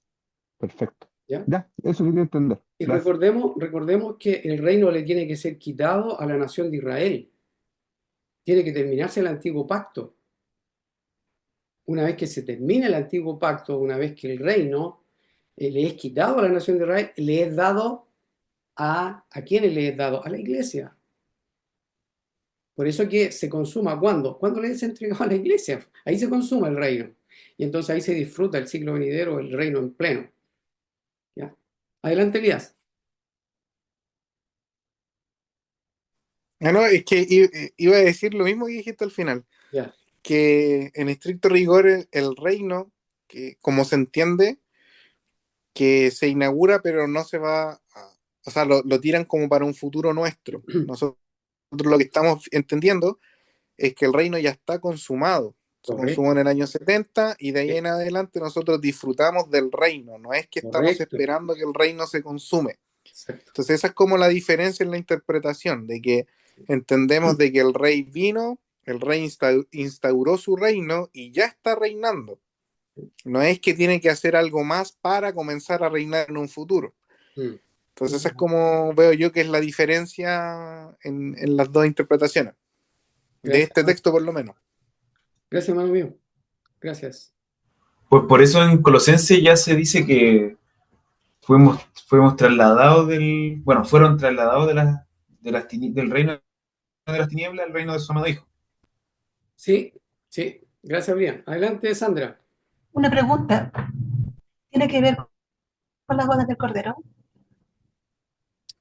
perfecto. ¿Ya? Ya, eso quería entender. Y Gracias. recordemos que el reino le tiene que ser quitado a la nación de Israel. Tiene que terminarse el antiguo pacto. Una vez que se termine el antiguo pacto, una vez que el reino le es quitado a la nación de Israel, le es dado ¿a quiénes le es dado? A la iglesia. Por eso que se consuma, ¿cuándo? Cuando le es entregado a la iglesia. Ahí se consuma el reino. Y entonces ahí se disfruta el siglo venidero, el reino en pleno. ¿Ya? Adelante, Elías. Ah, no, es que iba a decir lo mismo que dijiste al final, Ya. que en estricto rigor el reino, que como se entiende, que se inaugura pero no se va, o sea, lo tiran como para un futuro nuestro. Nosotros lo que estamos entendiendo es que el reino ya está consumado. Se consumó Correcto. en el año 70 y de ahí Sí, en adelante nosotros disfrutamos del reino, no es que estamos correcto. esperando que el reino se consume. Exacto. Entonces esa es como la diferencia en la interpretación, de que entendemos de que el rey vino, el rey instauró su reino y ya está reinando. No es que tiene que hacer algo más para comenzar a reinar en un futuro. Mm. Entonces esa es como veo yo que es la diferencia en las dos interpretaciones, de Gracias, este texto por lo menos. gracias, hermano mío. Gracias. Pues por eso en Colosenses ya se dice que fuimos trasladados fueron trasladados del reino de las tinieblas al reino de su amado Hijo. Sí, sí. Gracias, bien. Adelante, Sandra. Una pregunta, ¿tiene que ver con las bodas del Cordero?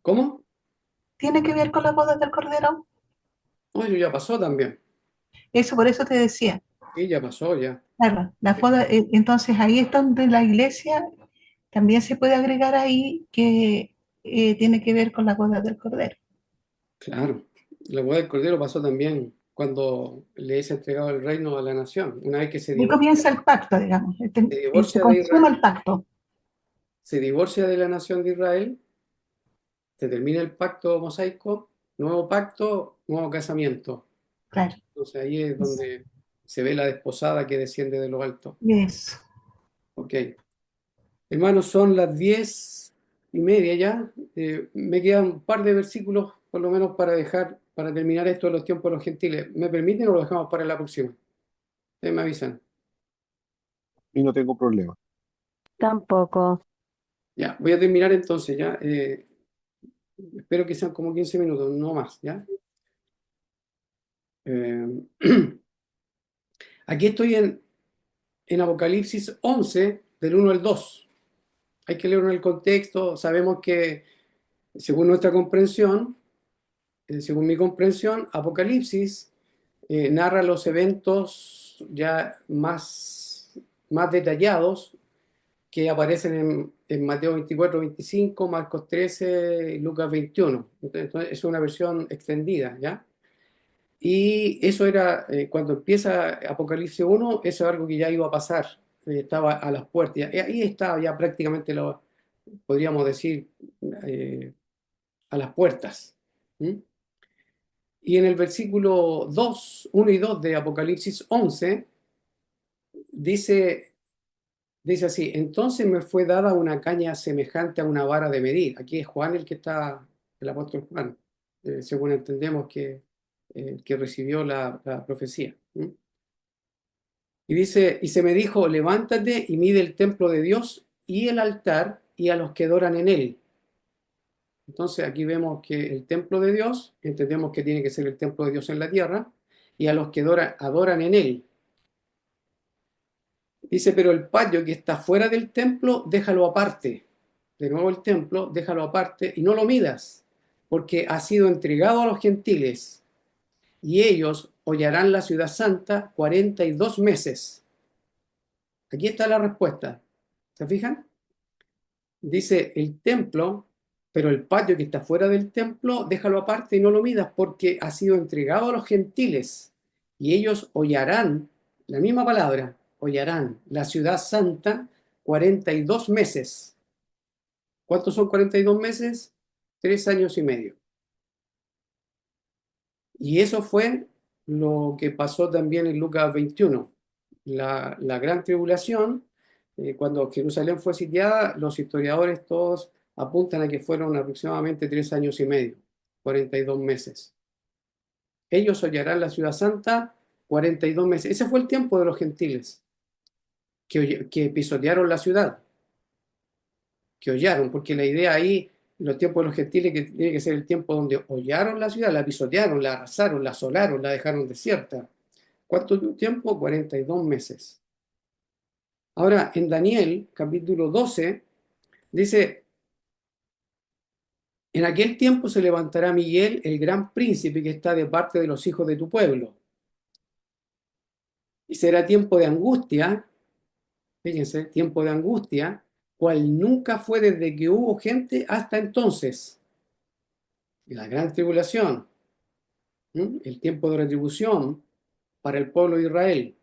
¿Cómo? ¿Tiene que ver con las bodas del Cordero? No, eso ya pasó también. Eso, por eso te decía. Sí, ya pasó, ya. Claro, las bodas, entonces ahí es donde la iglesia también se puede agregar ahí que tiene que ver con las bodas del Cordero. Claro. La boda del Cordero pasó también cuando le es entregado el reino a la nación. Una vez que Ahí comienza el pacto, digamos, se se divorcia de consuma Israel, el pacto. se divorcia de la nación de Israel, se termina el pacto mosaico, nuevo pacto, nuevo casamiento. Claro, Entonces ahí es donde se ve la desposada que desciende de lo alto. eso. Ok. Hermanos, son las 10:30 ya. Me quedan un par de versículos, por lo menos, para terminar esto de los tiempos de los gentiles. ¿Me permiten o lo dejamos para la próxima? Ustedes me avisan. Y no tengo problema. Tampoco. Ya, voy a terminar entonces, ya. Espero que sean como 15 minutos, no más, ¿ya? Eh, Aquí estoy en Apocalipsis 11, del 1 al 2. Hay que leerlo en el contexto. Sabemos que, según nuestra comprensión, según mi comprensión, Apocalipsis narra los eventos ya más detallados que aparecen en Mateo 24, 25, Marcos 13 y Lucas 21. Entonces, es una versión extendida, ¿ya? Y eso era, cuando empieza Apocalipsis 1, eso es algo que ya iba a pasar, estaba a las puertas. Y ahí estaba ya prácticamente, podríamos decir, a las puertas. ¿Mm? Y en el versículo 2, 1 y 2 de Apocalipsis 11, dice, dice así: entonces me fue dada una caña semejante a una vara de medir. Aquí es Juan el que está, el apóstol Juan, según entendemos que recibió la profecía. ¿Mm? Y dice, y se me dijo, levántate y mide el templo de Dios y el altar y a los que adoran en él. Entonces aquí vemos que el templo de Dios, entendemos que tiene que ser el templo de Dios en la tierra, y a los que adoran en él. Dice, pero el patio que está fuera del templo, déjalo aparte. De nuevo el templo, déjalo aparte y no lo midas, porque ha sido entregado a los gentiles, y ellos hollarán la ciudad santa 42 meses. Aquí está la respuesta. ¿Se fijan? Dice el templo, pero el patio que está fuera del templo, déjalo aparte y no lo midas, porque ha sido entregado a los gentiles, y ellos hollarán, la misma palabra, hollarán la ciudad santa 42 meses. ¿Cuántos son 42 meses? 3 años y medio. Y eso fue lo que pasó también en Lucas 21. La gran tribulación, cuando Jerusalén fue sitiada, los historiadores todos apuntan a que fueron aproximadamente 3 años y medio, 42 meses. Ellos hollarán la ciudad santa 42 meses. Ese fue el tiempo de los gentiles, que pisotearon la ciudad, que hollaron, porque la idea ahí, los tiempos de los gentiles, que tiene que ser el tiempo donde hollaron la ciudad, la pisotearon, la arrasaron, la asolaron, la dejaron desierta. ¿Cuánto tiempo? 42 meses. Ahora, en Daniel, capítulo 12, dice, en aquel tiempo se levantará Miguel, el gran príncipe que está de parte de los hijos de tu pueblo. Y será tiempo de angustia, fíjense, tiempo de angustia, cual nunca fue desde que hubo gente hasta entonces. Y la gran tribulación, el tiempo de retribución para el pueblo de Israel.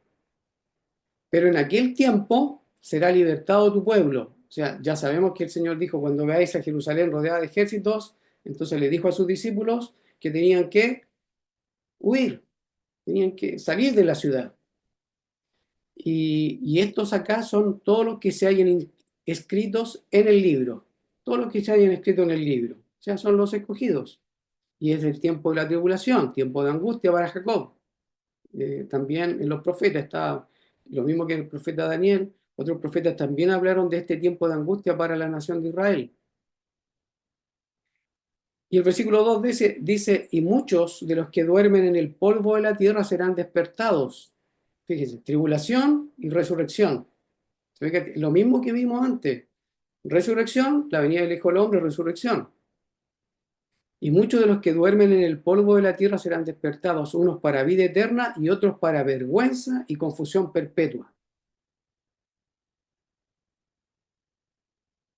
Pero en aquel tiempo será libertado tu pueblo. O sea, ya sabemos que el Señor dijo, cuando veáis a Jerusalén rodeada de ejércitos, entonces le dijo a sus discípulos que tenían que huir, tenían que salir de la ciudad. Y estos acá son todos los que se hayan escritos en el libro, todos los que se hayan escrito en el libro. O sea, son los escogidos. Y es el tiempo de la tribulación, tiempo de angustia para Jacob. También en los profetas está lo mismo que el profeta Daniel. Otros profetas también hablaron de este tiempo de angustia para la nación de Israel. Y el versículo 2 dice, y muchos de los que duermen en el polvo de la tierra serán despertados. Fíjense, tribulación y resurrección. Se ve que lo mismo que vimos antes. Resurrección, la venida del Hijo del Hombre, resurrección. Y muchos de los que duermen en el polvo de la tierra serán despertados, unos para vida eterna y otros para vergüenza y confusión perpetua.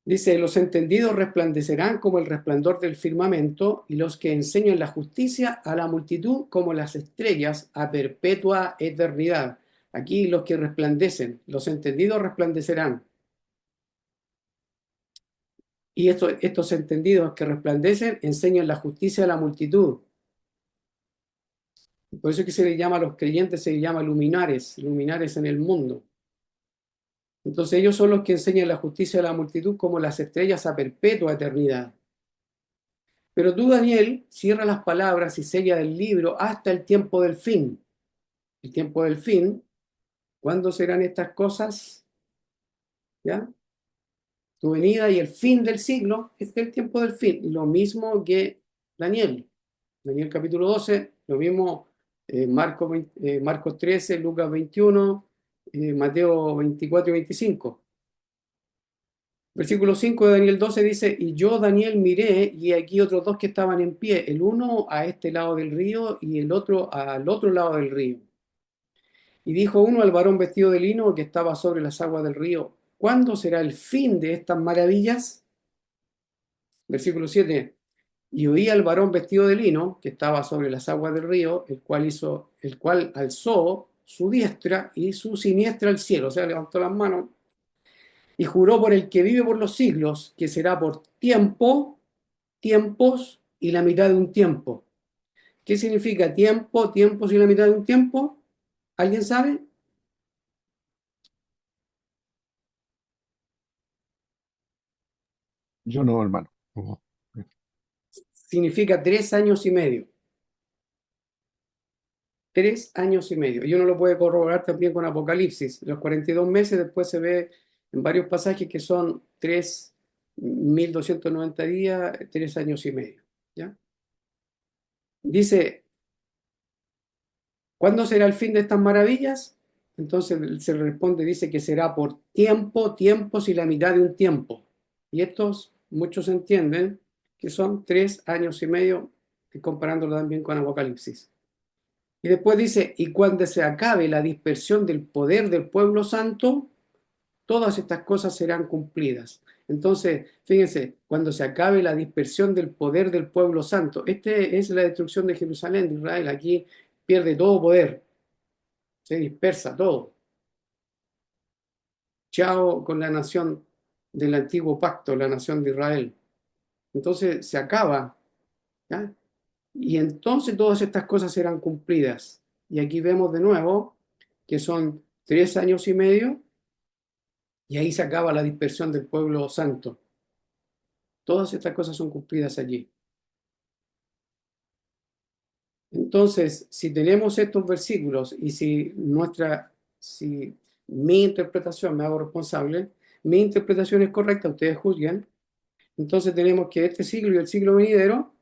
Dice, los entendidos resplandecerán como el resplandor del firmamento, y los que enseñan la justicia a la multitud como las estrellas a perpetua eternidad. Aquí los que resplandecen, los entendidos resplandecerán. Y estos entendidos que resplandecen enseñan la justicia a la multitud. Por eso es que se les llama a los creyentes, se les llama luminares, luminares en el mundo. Entonces ellos son los que enseñan la justicia a la multitud como las estrellas a perpetua eternidad. Pero tú, Daniel, cierra las palabras y sella el libro hasta el tiempo del fin. El tiempo del fin, ¿cuándo serán estas cosas? ¿Ya? Tu venida y el fin del siglo es el tiempo del fin. Lo mismo que Daniel. Daniel capítulo 12, lo mismo Marcos 13, Lucas 21, Mateo 24 y 25. Versículo 5 de Daniel 12 dice, y yo, Daniel, miré, y aquí otros dos que estaban en pie, el uno a este lado del río y el otro al otro lado del río. Y dijo uno al varón vestido de lino que estaba sobre las aguas del río, ¿cuándo será el fin de estas maravillas? Versículo 7, y oí al varón vestido de lino que estaba sobre las aguas del río, el cual alzó su diestra y su siniestra al cielo, o sea, levantó las manos y juró por el que vive por los siglos, que será por tiempo, tiempos y la mitad de un tiempo. ¿Qué significa tiempo, tiempos y la mitad de un tiempo? ¿Alguien sabe? Yo no, hermano. No. Significa 3 años y medio. 3 años y medio. Y uno lo puede corroborar también con Apocalipsis. Los 42 meses después se ve en varios pasajes que son 3.290 días, 3 años y medio. ¿Ya? Dice, ¿cuándo será el fin de estas maravillas? Entonces se le responde, dice que será por tiempo, tiempos y la mitad de un tiempo. Y estos muchos entienden que son 3 años y medio, comparándolo también con Apocalipsis. Y después dice, y cuando se acabe la dispersión del poder del pueblo santo, todas estas cosas serán cumplidas. Entonces, fíjense, cuando se acabe la dispersión del poder del pueblo santo, este es la destrucción de Jerusalén, de Israel, aquí pierde todo poder, se dispersa todo. Chao con la nación del antiguo pacto, la nación de Israel. Entonces se acaba, ¿ya? Y entonces todas estas cosas serán cumplidas. Y aquí vemos de nuevo que son 3 años y medio y ahí se acaba la dispersión del pueblo santo. Todas estas cosas son cumplidas allí. Entonces, si tenemos estos versículos y si mi interpretación, me hago responsable, mi interpretación es correcta, ustedes juzguen, entonces tenemos que este siglo y el siglo venidero,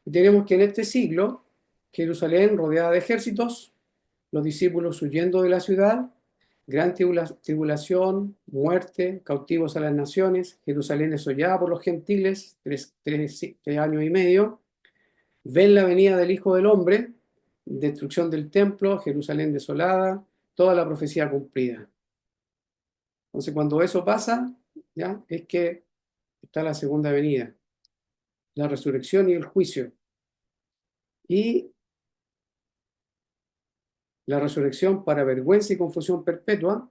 y tenemos que en este siglo, Jerusalén rodeada de ejércitos, los discípulos huyendo de la ciudad, gran tribulación, muerte, cautivos a las naciones, Jerusalén desollada por los gentiles, 3 años y medio, ven la venida del Hijo del Hombre, destrucción del templo, Jerusalén desolada, toda la profecía cumplida. Entonces, cuando eso pasa, ya es que está la segunda venida, la resurrección y el juicio. Y la resurrección para vergüenza y confusión perpetua,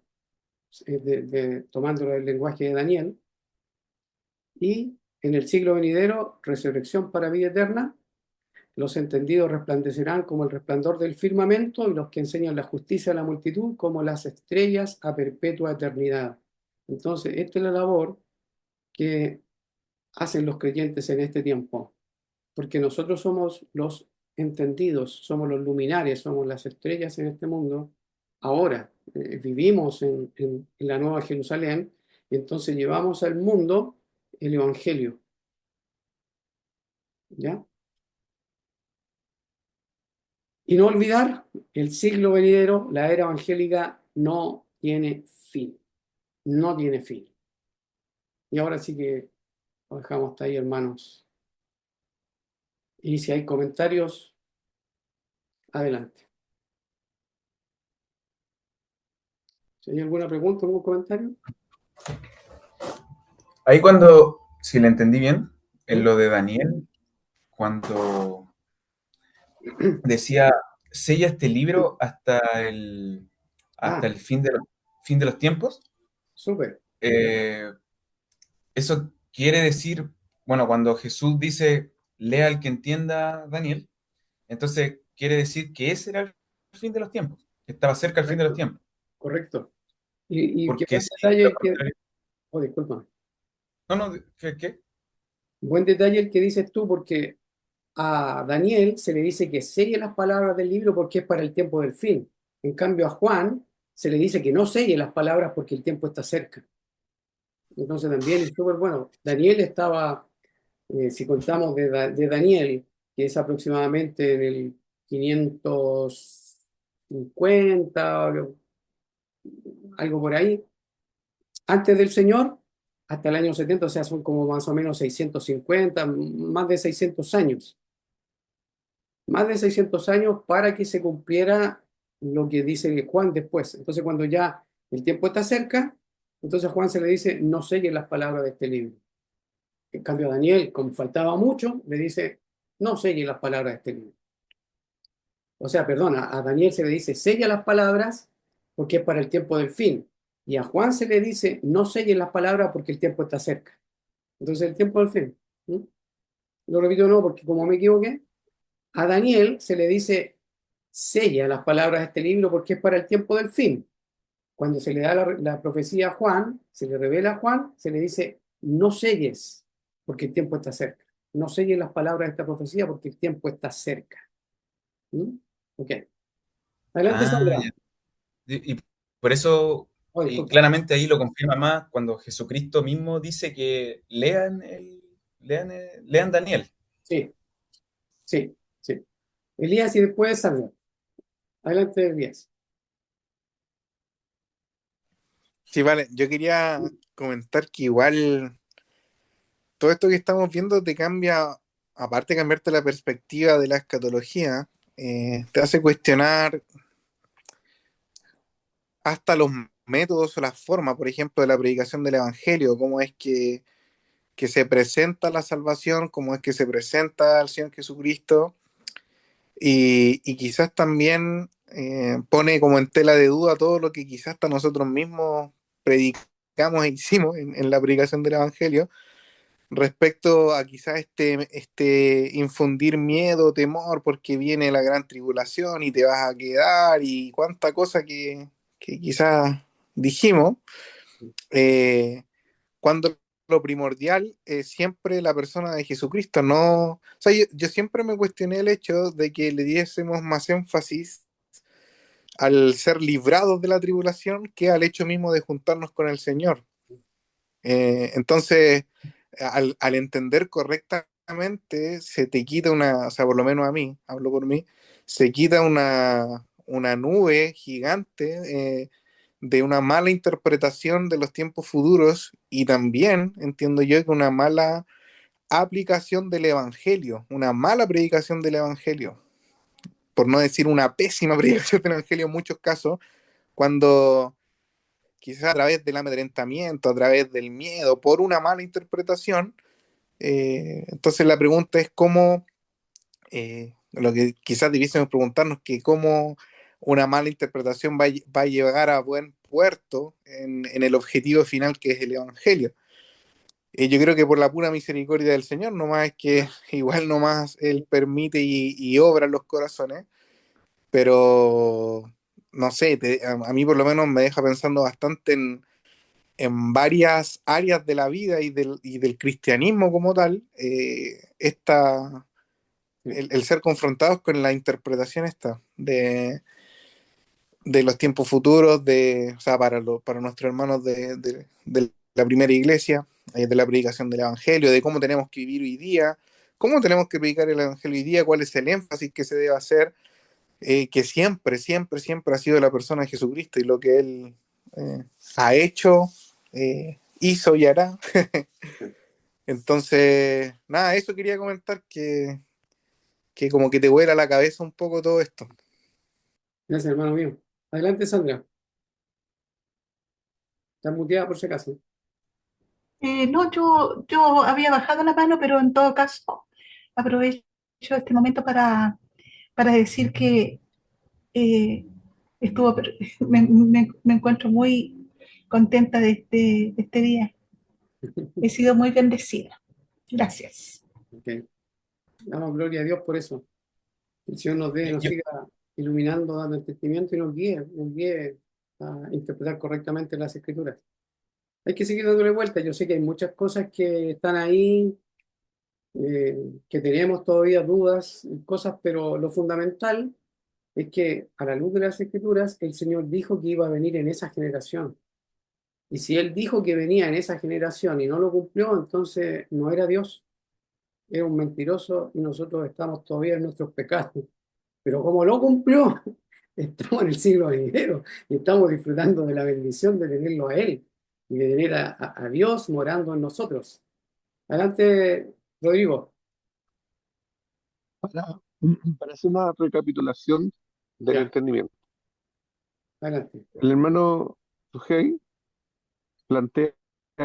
tomando el lenguaje de Daniel, y en el siglo venidero, resurrección para vida eterna. Los entendidos resplandecerán como el resplandor del firmamento y los que enseñan la justicia a la multitud como las estrellas a perpetua eternidad. Entonces, esta es la labor que hacen los creyentes en este tiempo, porque nosotros somos los entendidos, somos los luminares, somos las estrellas en este mundo. Ahora vivimos en la Nueva Jerusalén y entonces llevamos al mundo el Evangelio. ¿Ya? Y no olvidar, el siglo venidero, la era evangélica no tiene fin. No tiene fin. Y ahora sí que lo dejamos hasta ahí, hermanos. Y si hay comentarios, adelante. Si hay alguna pregunta, algún comentario. Ahí cuando, si le entendí bien, en lo de Daniel, cuando decía, sella este libro hasta Ah, el fin de los tiempos, súper. eh, eso quiere decir, bueno, cuando Jesús dice, lea el que entienda Daniel, entonces quiere decir que ese era el fin de los tiempos, que estaba cerca el fin de los Correcto, tiempos. correcto. Y qué Porque buen si, detalle de el lo que... contrario- Oh, disculpa. no, no, ¿qué? Buen detalle el que dices tú, porque a Daniel se le dice que selle las palabras del libro porque es para el tiempo del fin. En cambio, a Juan se le dice que no selle las palabras porque el tiempo está cerca. Entonces también es súper bueno. Daniel estaba, si contamos de Daniel, que es aproximadamente en el 550, algo por ahí, antes del Señor, hasta el año 70, o sea, son como más o menos 650, más de 600 años. Más de 600 años para que se cumpliera lo que dice Juan después. Entonces, cuando ya el tiempo está cerca, entonces a Juan se le dice, no selle las palabras de este libro. En cambio, a Daniel, como faltaba mucho, le dice, no selle las palabras de este libro. O sea, perdona, a Daniel se le dice, sella las palabras porque es para el tiempo del fin. Y a Juan se le dice, no selle las palabras porque el tiempo está cerca. Entonces, el tiempo del fin. ¿Mm? Lo repito no, porque como me equivoqué, a Daniel se le dice, sella las palabras de este libro porque es para el tiempo del fin. Cuando se le da la profecía a Juan, se le revela a Juan, se le dice, no selles porque el tiempo está cerca. No selles las palabras de esta profecía porque el tiempo está cerca. ¿Mm? Ok. Adelante, Ah, Sandra. ya. Y por eso, Oh, y disculpa. claramente ahí lo confirma más cuando Jesucristo mismo dice que lean Daniel. Sí, sí, sí. Elías y después Sandra. Adelante, Elías. Sí, vale. Yo quería comentar que igual todo esto que estamos viendo te cambia, aparte de cambiarte la perspectiva de la escatología, te hace cuestionar hasta los métodos o las formas, por ejemplo, de la predicación del Evangelio, cómo es que se presenta la salvación, cómo es que se presenta al Señor Jesucristo, y quizás también pone como en tela de duda todo lo que quizás hasta nosotros mismos predicamos e hicimos en la predicación del Evangelio, respecto a quizás este infundir miedo, temor, porque viene la gran tribulación y te vas a quedar y cuánta cosa que quizás dijimos, eh, cuando lo primordial es siempre la persona de Jesucristo, no, o sea, yo siempre me cuestioné el hecho de que le diésemos más énfasis al ser librados de la tribulación que al hecho mismo de juntarnos con el Señor. Entonces, al entender correctamente, se te quita una, o sea, por lo menos a mí, hablo por mí, se quita una nube gigante de una mala interpretación de los tiempos futuros y también, entiendo yo, que una mala aplicación del Evangelio, una mala predicación del Evangelio, por no decir una pésima predicación del Evangelio en muchos casos, cuando quizás a través del amedrentamiento, a través del miedo, por una mala interpretación. Entonces la pregunta es cómo, lo que quizás debiésemos preguntarnos, que cómo una mala interpretación va a llegar a buen puerto en el objetivo final que es el Evangelio. Yo creo que por la pura misericordia del Señor, nomás es que igual nomás Él permite y obra en los corazones, pero no sé, a mí por lo menos me deja pensando bastante en varias áreas de la vida y del cristianismo como tal, el ser confrontados con la interpretación esta de los tiempos futuros, o sea, para nuestros hermanos de la primera iglesia, de la predicación del Evangelio, de cómo tenemos que vivir hoy día, cómo tenemos que predicar el Evangelio hoy día, cuál es el énfasis que se debe hacer, que siempre, siempre, siempre ha sido la persona de Jesucristo y lo que Él ha hecho, hizo y hará. Entonces, nada, eso quería comentar que como que te vuela la cabeza un poco todo esto. Gracias, hermano mío. Adelante, Sandra. Está muteada por si acaso. No, yo había bajado la mano, pero en todo caso aprovecho este momento para decir que eh, estuvo, me encuentro muy contenta de este día. He sido muy bendecida. Gracias. Ok. Damos gloria a Dios por eso. Que el Señor Yo- nos yo- siga iluminando, dando entendimiento y nos guíe a interpretar correctamente las Escrituras. Hay que seguir dándole vuelta. Yo sé que hay muchas cosas que están ahí, que tenemos todavía dudas, cosas, pero lo fundamental es que a la luz de las Escrituras, el Señor dijo que iba a venir en esa generación. Y si Él dijo que venía en esa generación y no lo cumplió, entonces no era Dios, era un mentiroso y nosotros estamos todavía en nuestros pecados. Pero como lo cumplió, estamos en el siglo venidero y estamos disfrutando de la bendición de tenerlo a Él y de tener a Dios morando en nosotros. Adelante, Rodrigo. Para, para hacer una recapitulación del Ya, entendimiento. adelante. El hermano Sugei plantea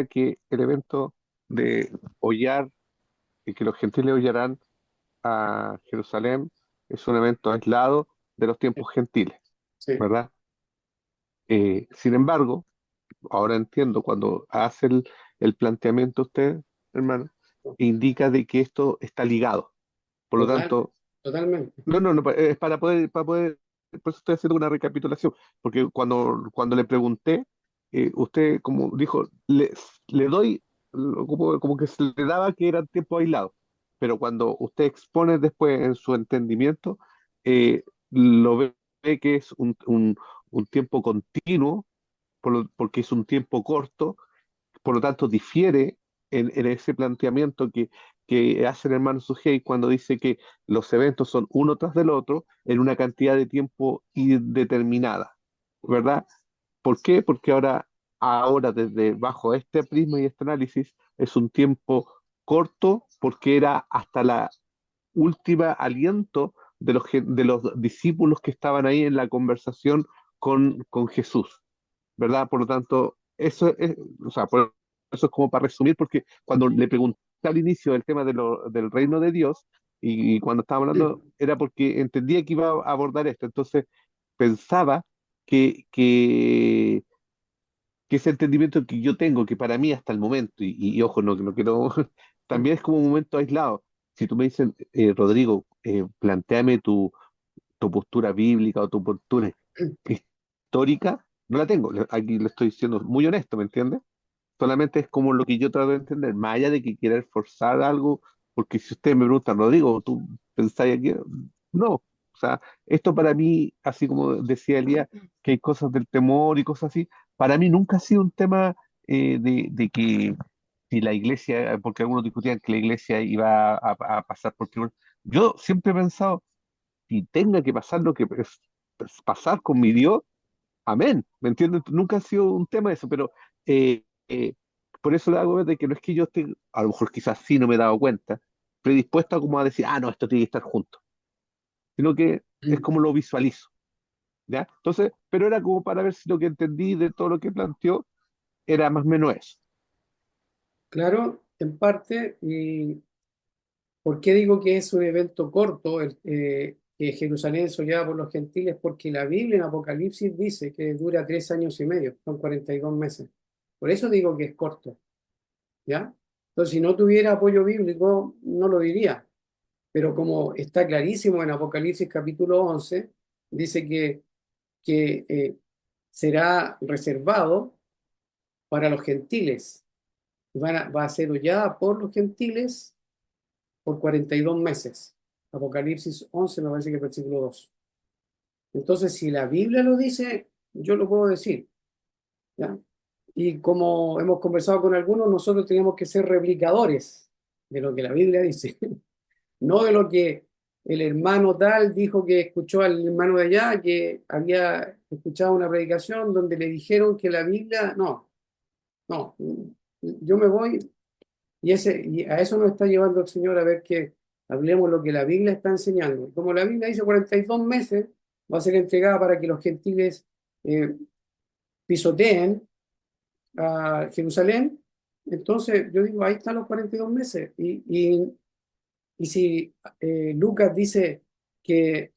que el evento de hollar y que los gentiles hollarán a Jerusalén es un evento aislado de los tiempos gentiles, Sí, ¿verdad? Sin embargo, ahora entiendo cuando hace el planteamiento usted, hermano, indica de que esto está ligado. Por lo total, tanto, totalmente. no, es para poder, por eso estoy haciendo una recapitulación, porque cuando le pregunté, usted como dijo, le doy, como que se le daba que era tiempo aislado, pero cuando usted expone después en su entendimiento, lo ve que es un tiempo continuo, porque es un tiempo corto, por lo tanto difiere en ese planteamiento que hace el hermano Sugei cuando dice que los eventos son uno tras del otro en una cantidad de tiempo indeterminada, ¿verdad? ¿Por qué? Porque ahora desde bajo este prisma y este análisis es un tiempo corto porque era hasta la última aliento de los discípulos que estaban ahí en la conversación con Jesús, ¿verdad? Por lo tanto, eso es, o sea, por eso es como para resumir, porque cuando le pregunté al inicio del tema del reino de Dios, y cuando estaba hablando, era porque entendía que iba a abordar esto, entonces pensaba que, que ese entendimiento que yo tengo, que para mí hasta el momento, y ojo, no quiero, también es como un momento aislado. Si tú me dices, Rodrigo, plantéame tu postura bíblica o tu postura histórica, no la tengo. Aquí le estoy diciendo muy honesto, ¿me entiendes? Solamente es como lo que yo trato de entender, más allá de que querer forzar algo, porque si ustedes me preguntan, Rodrigo, ¿tú pensáis aquí? No. O sea, esto para mí, así como decía Elías, que hay cosas del temor y cosas así, para mí nunca ha sido un tema de que si la iglesia, porque algunos discutían que la iglesia iba a pasar por tribunal. Yo siempre he pensado, si tenga que pasar lo que es pasar con mi Dios, amén, ¿me entiendes? Nunca ha sido un tema eso, pero eh, eh, por eso le hago ver de que no es que yo esté, a lo mejor quizás sí no me he dado cuenta, predispuesto a como a decir, no, esto tiene que estar junto, sino que es como lo visualizo, ¿ya? Entonces, pero era como para ver si lo que entendí de todo lo que planteó era más o menos eso. Claro, en parte, y ¿por qué digo que es un evento corto, que Jerusalén es hollada por los gentiles? Porque la Biblia en Apocalipsis dice que dura 3 años y medio, son 42 meses. Por eso digo que es corto, ¿ya? Entonces, si no tuviera apoyo bíblico, no lo diría. Pero como está clarísimo en Apocalipsis capítulo 11, dice que será reservado para los gentiles. Va a ser hollada por los gentiles por 42 meses. Apocalipsis 11, me parece que es versículo 2. Entonces, si la Biblia lo dice, yo lo puedo decir, ¿ya? Y como hemos conversado con algunos, nosotros tenemos que ser replicadores de lo que la Biblia dice, no de lo que el hermano tal dijo que escuchó al hermano de allá, que había escuchado una predicación donde le dijeron que la Biblia, no, no, yo me voy. Y a eso nos está llevando el Señor, a ver que hablemos lo que la Biblia está enseñando. Como la Biblia dice 42 meses, va a ser entregada para que los gentiles eh, pisoteen a Jerusalén. Entonces, yo digo, ahí están los 42 meses. Y si Lucas dice que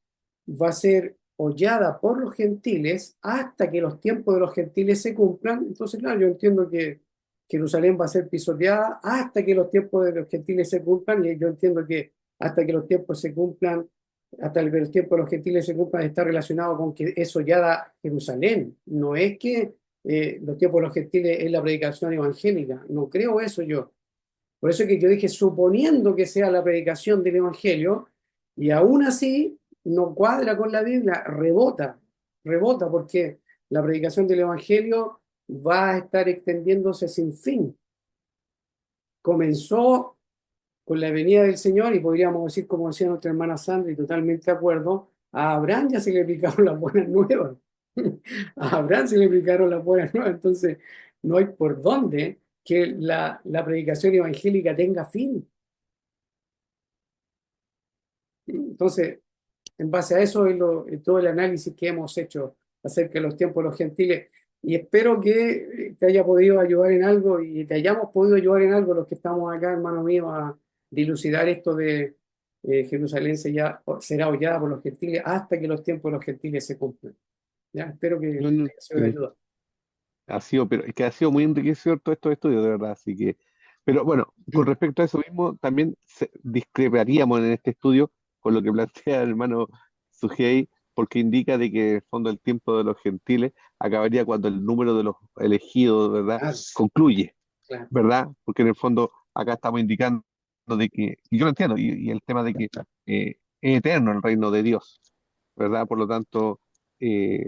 va a ser hollada por los gentiles hasta que los tiempos de los gentiles se cumplan, entonces, claro, yo entiendo que Jerusalén va a ser pisoteada hasta que los tiempos de los gentiles se cumplan, y yo entiendo que hasta que los tiempos se cumplan, hasta que los tiempos de los gentiles se cumplan, está relacionado con que es hollada Jerusalén. No es que los tiempos de los gentiles es la predicación evangélica, no creo eso yo. Por eso es que yo dije, suponiendo que sea la predicación del Evangelio, y aún así no cuadra con la Biblia, rebota, porque la predicación del Evangelio va a estar extendiéndose sin fin. Comenzó con la venida del Señor, y podríamos decir, como decía nuestra hermana Sandra, y totalmente de acuerdo, A Abraham ya se le aplicaron las buenas nuevas. A Abraham se le aplicaron las buenas nuevas. Entonces, no hay por dónde que la predicación evangélica tenga fin. Entonces, en base a eso es todo el análisis que hemos hecho acerca de los tiempos de los gentiles. Y espero que te haya podido ayudar en algo y te hayamos podido ayudar en algo los que estamos acá, hermano mío, a dilucidar esto de Jerusalén será hollada por los gentiles hasta que los tiempos de los gentiles se cumplan. ¿Ya? Espero que No, no, haya sido de ayuda. ha sido, pero es que ha sido muy enriquecedor todos estos estudios, de verdad. Así que, pero bueno, con respecto a eso mismo, también discreparíamos en este estudio con lo que plantea el hermano Sugei, porque indica de que en el fondo el tiempo de los gentiles acabaría cuando el número de los elegidos, ¿verdad?, Claro, concluye, claro. ¿verdad? Porque en el fondo acá estamos indicando de que, y yo lo entiendo, y el tema de que es eterno el reino de Dios, ¿verdad? Por lo tanto, eh,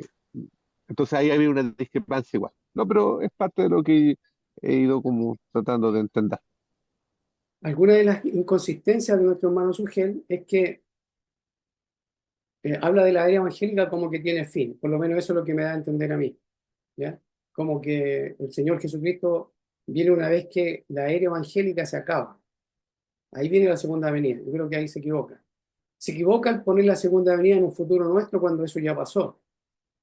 entonces ahí había una discrepancia igual. No, pero es parte de lo que he ido como tratando de entender. Alguna de las inconsistencias de nuestro hermano Sugel es que habla de la era evangélica como que tiene fin, por lo menos eso es lo que me da a entender a mí, ¿ya? Como que el Señor Jesucristo viene una vez que la era evangélica se acaba. Ahí viene la segunda venida. Yo creo que ahí se equivoca. Se equivoca al poner la segunda venida en un futuro nuestro cuando eso ya pasó.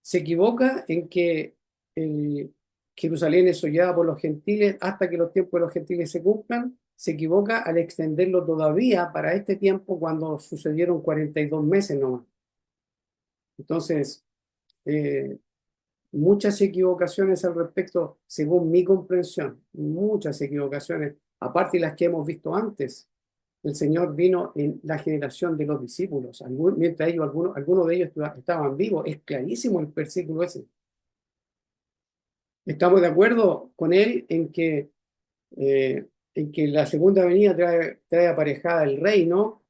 Se equivoca en que Jerusalén es hollada por los gentiles hasta que los tiempos de los gentiles se cumplan. Se equivoca al extenderlo todavía para este tiempo cuando sucedieron 42 meses nomás. Entonces, eh, muchas equivocaciones al respecto, según mi comprensión, muchas equivocaciones, aparte de las que hemos visto antes. El Señor vino en la generación de los discípulos, mientras algunos de ellos estaban vivos. Es clarísimo el versículo ese. Estamos de acuerdo con él en que la segunda venida trae aparejada el reino,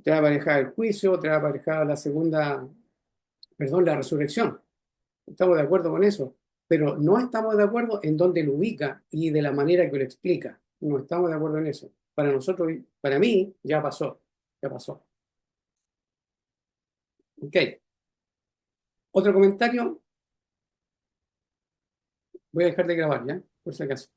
trae aparejada el juicio, trae aparejada la resurrección. Estamos de acuerdo con eso, pero no estamos de acuerdo en dónde lo ubica y de la manera que lo explica. No estamos de acuerdo en eso. Para nosotros, para mí, ya pasó. Ya pasó. Ok. Otro comentario. Voy a dejar de grabar, ¿ya? Por si acaso.